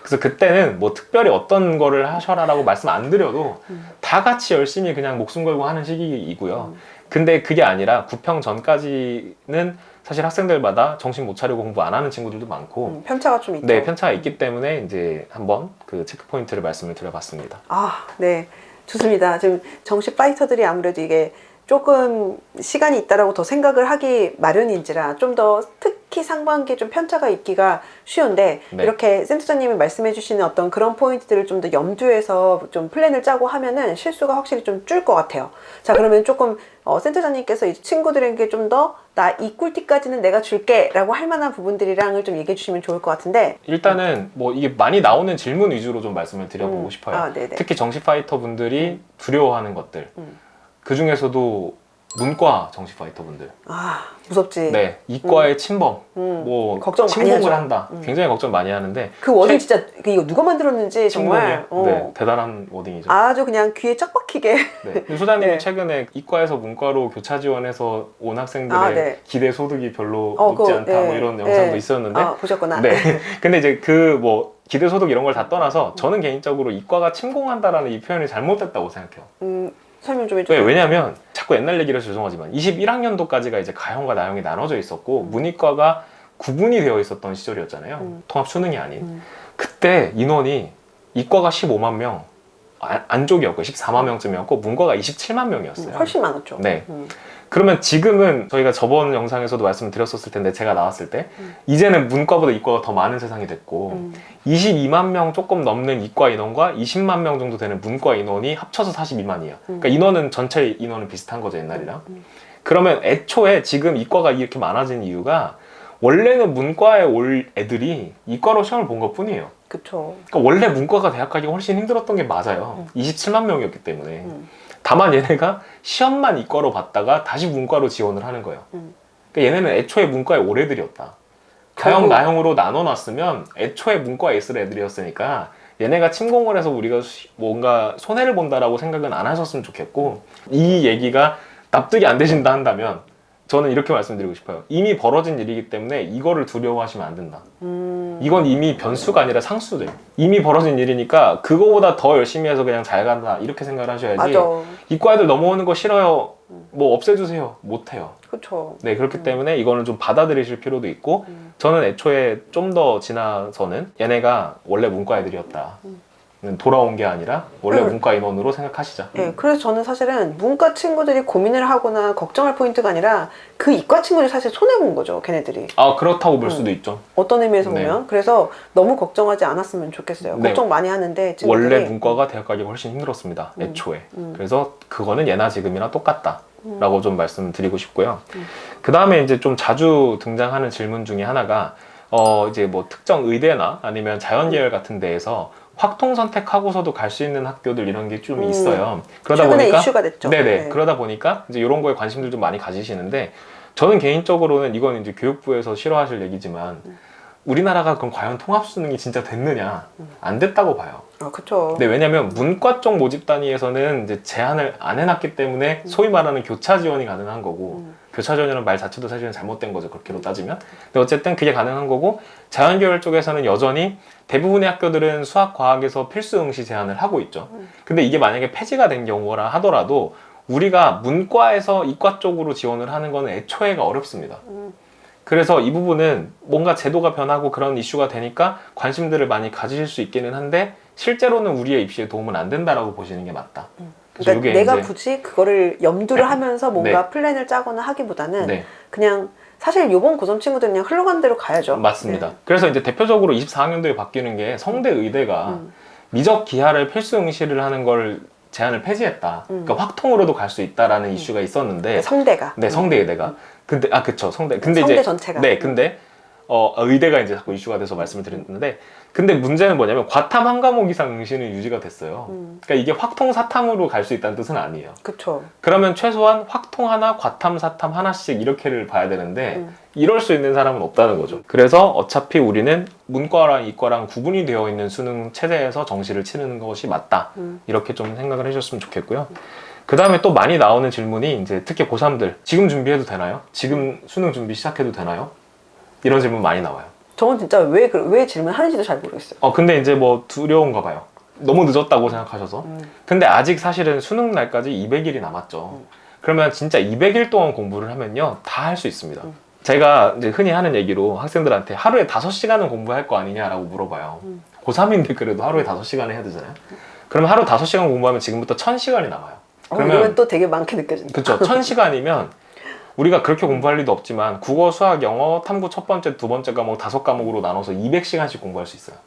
Speaker 1: 그래서 그때는 뭐 특별히 어떤 거를 하셔라라고 말씀 안 드려도 다 같이 열심히 그냥 목숨 걸고 하는 시기이고요. 근데 그게 아니라 9평 전까지는 사실 학생들마다 정신 못 차리고 공부 안 하는 친구들도 많고
Speaker 2: 편차가 좀 있죠.
Speaker 1: 네, 편차가 있기 때문에 이제 한번 그 체크 포인트를 말씀을 드려봤습니다.
Speaker 2: 아, 네. 좋습니다. 지금 정시 파이터들이 아무래도 이게 조금 시간이 있다라고 더 생각을 하기 마련인지라 좀 더 특히 상반기에 좀 편차가 있기가 쉬운데
Speaker 1: 네.
Speaker 2: 이렇게 센터장님이 말씀해 주시는 어떤 그런 포인트들을 좀 더 염두에서 좀 플랜을 짜고 하면은 실수가 확실히 좀 줄 것 같아요. 자, 그러면 조금 센터장님께서 이 친구들에게 좀 더 나 이 꿀팁까지는 내가 줄게 라고 할 만한 부분들이랑을 좀 얘기해 주시면 좋을 것 같은데
Speaker 1: 일단은 뭐 이게 많이 나오는 질문 위주로 좀 말씀을 드려보고 싶어요.
Speaker 2: 아, 네네.
Speaker 1: 특히 정시 파이터 분들이 두려워하는 것들. 그 중에서도 문과 정시 파이터 분들.
Speaker 2: 아, 무섭지.
Speaker 1: 네, 이과의 침범, 뭐
Speaker 2: 걱정 많이
Speaker 1: 침공을
Speaker 2: 하죠.
Speaker 1: 한다. 굉장히 걱정 많이 하는데
Speaker 2: 그 워딩 진짜 이거 누가 만들었는지 정말
Speaker 1: 침공이요? 네, 대단한 워딩이죠.
Speaker 2: 아주 그냥 귀에 쫙 박히게.
Speaker 1: 네. 근데 소장님이
Speaker 2: 네.
Speaker 1: 최근에 이과에서 문과로 교차 지원해서 온 학생들의
Speaker 2: 아, 네.
Speaker 1: 기대 소득이 별로 높지
Speaker 2: 그거,
Speaker 1: 않다
Speaker 2: 네.
Speaker 1: 뭐 이런 영상도
Speaker 2: 네.
Speaker 1: 있었는데
Speaker 2: 아, 보셨구나.
Speaker 1: 네. 근데 이제 그 뭐 기대 소득 이런 걸 다 떠나서 저는 개인적으로 이과가 침공한다라는 이 표현이 잘못됐다고 생각해요.
Speaker 2: 설명 좀 해주세요.
Speaker 1: 왜냐면 자꾸 옛날 얘기를 해서 죄송하지만 21학년도까지가 이제 가형과 나형이 나눠져 있었고 문이과가 구분이 되어 있었던 시절이었잖아요. 통합 수능이 아닌. 그때 인원이 이과가 15만 명 안쪽이었고 14만 명쯤이었고 문과가 27만 명이었어요.
Speaker 2: 훨씬 많았죠.
Speaker 1: 네. 그러면 지금은 저희가 저번 영상에서도 말씀드렸었을 텐데 제가 나왔을 때 이제는 문과보다 이과가 더 많은 세상이 됐고 22만 명 조금 넘는 이과 인원과 20만 명 정도 되는 문과 인원이 합쳐서 42만이에요. 그러니까 인원은 전체 인원은 비슷한 거죠 옛날이랑. 그러면 애초에 지금 이과가 이렇게 많아진 이유가 원래는 문과에 올 애들이 이과로 시험을 본 것 뿐이에요.
Speaker 2: 그쵸.
Speaker 1: 그러니까 원래 문과가 대학 가기가 훨씬 힘들었던 게 맞아요. 27만 명이었기 때문에. 다만 얘네가 시험만 이과로 봤다가 다시 문과로 지원을 하는 거예요. 그러니까 얘네는 애초에 문과에 올 애들이었다. 가형, 나형으로 나눠놨으면 애초에 문과에 있을 애들이었으니까 얘네가 침공을 해서 우리가 뭔가 손해를 본다라고 생각은 안 하셨으면 좋겠고, 이 얘기가 납득이 안 되신다 한다면 저는 이렇게 말씀드리고 싶어요. 이미 벌어진 일이기 때문에 이거를 두려워하시면 안 된다. 이건 이미 변수가 아니라 상수돼요. 이미 벌어진 일이니까 그거보다 더 열심히 해서 그냥 잘 간다 이렇게 생각을 하셔야지.
Speaker 2: 맞아.
Speaker 1: 이과 애들 넘어오는 거 싫어요. 뭐 없애주세요. 못해요.
Speaker 2: 그쵸.
Speaker 1: 네, 그렇기 때문에 이거는 좀 받아들이실 필요도 있고, 저는 애초에 좀 더 지나서는 얘네가 원래 문과 애들이었다. 돌아온 게 아니라 원래 문과 인원으로 생각하시자.
Speaker 2: 네, 그래서 저는 사실은 문과 친구들이 고민을 하거나 걱정할 포인트가 아니라 그 이과 친구들이 사실 손해본 거죠, 걔네들이.
Speaker 1: 아, 그렇다고 볼 수도 있죠.
Speaker 2: 어떤 의미에서
Speaker 1: 네.
Speaker 2: 보면. 그래서 너무 걱정하지 않았으면 좋겠어요.
Speaker 1: 네.
Speaker 2: 걱정 많이 하는데 친구들이.
Speaker 1: 원래 문과가 대학 가기가 훨씬 힘들었습니다. 애초에. 그래서 그거는 예나 지금이나 똑같다. 라고 좀 말씀드리고 싶고요. 그 다음에 이제 좀 자주 등장하는 질문 중에 하나가, 이제 뭐 특정 의대나 아니면 자연계열 같은 데에서 확통 선택하고서도 갈 수 있는 학교들 이런 게 좀 있어요. 그러다
Speaker 2: 최근에
Speaker 1: 보니까
Speaker 2: 이슈가 됐죠.
Speaker 1: 네네.
Speaker 2: 네.
Speaker 1: 그러다 보니까 이제 이런 거에 관심들 좀 많이 가지시는데, 저는 개인적으로는 이건 이제 교육부에서 싫어하실 얘기지만 우리나라가 그럼 과연 통합 수능이 진짜 됐느냐? 안 됐다고 봐요.
Speaker 2: 그쵸.
Speaker 1: 네, 왜냐면 문과 쪽 모집 단위에서는 이제 제한을 안 해놨기 때문에 소위 말하는 교차 지원이 가능한 거고, 교차 지원이라는 말 자체도 사실은 잘못된 거죠, 그렇게로 따지면. 근데 어쨌든 그게 가능한 거고, 자연계열 쪽에서는 여전히 대부분의 학교들은 수학, 과학에서 필수 응시 제한을 하고 있죠. 근데 이게 만약에 폐지가 된 경우라 하더라도 우리가 문과에서 이과 쪽으로 지원을 하는 거는 애초에가 어렵습니다. 그래서 이 부분은 뭔가 제도가 변하고 그런 이슈가 되니까 관심들을 많이 가지실 수 있기는 한데, 실제로는 우리의 입시에 도움은 안 된다라고 보시는 게 맞다. 그래서
Speaker 2: 그러니까
Speaker 1: 이게
Speaker 2: 내가
Speaker 1: 이제
Speaker 2: 굳이 그거를 염두를 하면서 뭔가
Speaker 1: 네.
Speaker 2: 플랜을 짜거나 하기보다는
Speaker 1: 네.
Speaker 2: 그냥 사실 요번 고3 친구들은 그냥 흘러간 대로 가야죠.
Speaker 1: 맞습니다.
Speaker 2: 네.
Speaker 1: 그래서 이제 대표적으로 24학년도에 바뀌는 게, 성대 의대가 미적 기하를 필수 응시를 하는 걸 제한을 폐지했다. 그러니까 확통으로도 갈 수 있다라는 이슈가 있었는데,
Speaker 2: 성대가.
Speaker 1: 네, 성대 의대가. 근데 그쵸, 성대. 근데
Speaker 2: 성대
Speaker 1: 이제
Speaker 2: 전체가.
Speaker 1: 네, 근데 의대가 이제 자꾸 이슈가 돼서 말씀을 드렸는데, 근데 문제는 뭐냐면 과탐 한 과목 이상 응시는 유지가 됐어요. 그러니까 이게 확통 사탐으로 갈 수 있다는 뜻은 아니에요.
Speaker 2: 그쵸.
Speaker 1: 그러면 최소한 확통 하나, 과탐, 사탐 하나씩 이렇게를 봐야 되는데 이럴 수 있는 사람은 없다는 거죠. 그래서 어차피 우리는 문과랑 이과랑 구분이 되어 있는 수능 체제에서 정시를 치르는 것이 맞다. 이렇게 좀 생각을 해주셨으면 좋겠고요. 그 다음에 또 많이 나오는 질문이 이제 특히 고3들, 지금 준비해도 되나요? 지금 수능 준비 시작해도 되나요? 이런 질문 많이 나와요.
Speaker 2: 저는 진짜 왜 질문하는지도 잘 모르겠어요.
Speaker 1: 근데 이제 뭐 두려운가 봐요. 너무 늦었다고 생각하셔서. 근데 아직 사실은 수능 날까지 200일이 남았죠. 그러면 진짜 200일 동안 공부를 하면요, 다 할 수 있습니다. 제가 이제 흔히 하는 얘기로 학생들한테 하루에 5시간은 공부할 거 아니냐라고 물어봐요. 고3인데 그래도 하루에 5시간을 해야 되잖아요. 그러면 하루 5시간 공부하면 지금부터 1000시간이 남아요.
Speaker 2: 그러면 또 되게 많게 느껴진다.
Speaker 1: 그쵸. 1000시간이면 우리가 그렇게 공부할 리도 없지만 국어, 수학, 영어, 탐구 첫 번째, 두 번째 과목 5과목으로 나눠서 200시간씩 공부할 수 있어요.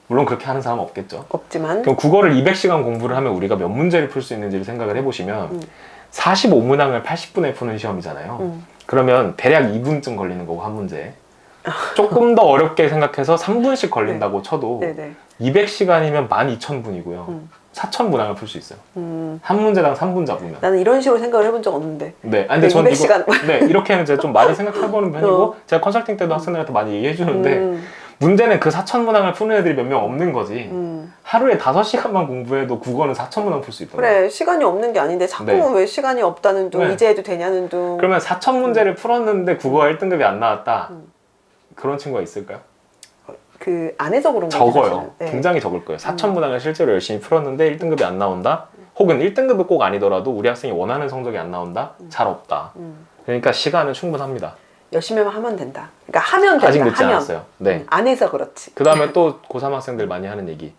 Speaker 1: 물론 그렇게 하는 사람은 없겠죠.
Speaker 2: 없지만.
Speaker 1: 그럼 국어를 200시간 공부를 하면 우리가 몇 문제를 풀 수 있는지를 생각을 해보시면 45문항을 80분에 푸는 시험이잖아요. 그러면 대략 2분쯤 걸리는 거고, 한 문제에. 조금 더 어렵게 생각해서 3분씩 걸린다고 쳐도
Speaker 2: 네네.
Speaker 1: 200시간이면 12,000분이고요. 4,000문항을 풀 수 있어요. 한 문제당 3분 잡으면.
Speaker 2: 나는 이런 식으로 생각을 해본 적 없는데.
Speaker 1: 네, 근데 저는
Speaker 2: 200시간.
Speaker 1: 네, 이렇게는 제가 좀 많이 생각해보는 편이고, 제가 컨설팅 때도 학생들한테 많이 얘기해주는데, 문제는 그 4,000문항을 푸는 애들이 몇 명 없는 거지. 하루에 5시간만 공부해도 국어는 4,000문항 풀 수 있더라고요.
Speaker 2: 그래, 시간이 없는 게 아닌데 자꾸
Speaker 1: 네.
Speaker 2: 왜 시간이 없다는 둥,
Speaker 1: 네.
Speaker 2: 이제 해도 되냐는 둥.
Speaker 1: 그러면 4,000문제를 풀었는데 국어 1등급이 안 나왔다. 그런 친구가 있을까요?
Speaker 2: 그 안에서 그런 거죠.
Speaker 1: 적어요.
Speaker 2: 사실은. 네.
Speaker 1: 굉장히 적을 거예요. 4,000문항을 실제로 열심히 풀었는데 1등급이 안 나온다? 혹은 1등급이 꼭 아니더라도 우리 학생이 원하는 성적이 안 나온다? 잘 없다. 그러니까 시간은 충분합니다.
Speaker 2: 열심히 하면 된다. 그러니까 하면 된다.
Speaker 1: 아직 늦지
Speaker 2: 하면.
Speaker 1: 않았어요. 네.
Speaker 2: 안에서 그렇지.
Speaker 1: 그 다음에 또 고3 학생들 많이 하는 얘기.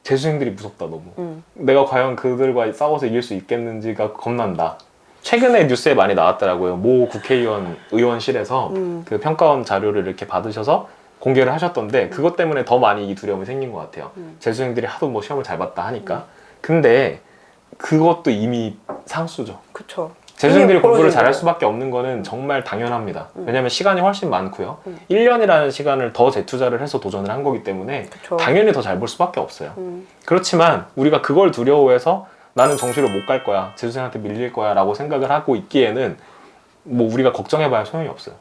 Speaker 1: 재수생들이 무섭다, 너무. 내가 과연 그들과 싸워서 이길 수 있겠는지가 겁난다. 최근에 뉴스에 많이 나왔더라고요. 모 국회의원 의원실에서 그 평가원 자료를 이렇게 받으셔서 공개를 하셨던데, 그것 때문에 더 많이 이 두려움이 생긴 것 같아요. 재수생들이 하도 뭐 시험을 잘 봤다 하니까. 근데 그것도 이미 상수죠.
Speaker 2: 그쵸.
Speaker 1: 재수생들이
Speaker 2: 이미
Speaker 1: 공부를
Speaker 2: 벌어진
Speaker 1: 잘할
Speaker 2: 거예요.
Speaker 1: 수밖에 없는 거는 정말 당연합니다. 왜냐하면 시간이 훨씬 많고요. 1년이라는 시간을 더 재투자를 해서 도전을 한 거기 때문에
Speaker 2: 그쵸.
Speaker 1: 당연히 더 잘 볼 수밖에 없어요. 그렇지만 우리가 그걸 두려워해서 나는 정시를 못 갈 거야, 재수생한테 밀릴 거야 라고 생각을 하고 있기에는 뭐 우리가 걱정해봐야 소용이 없어요.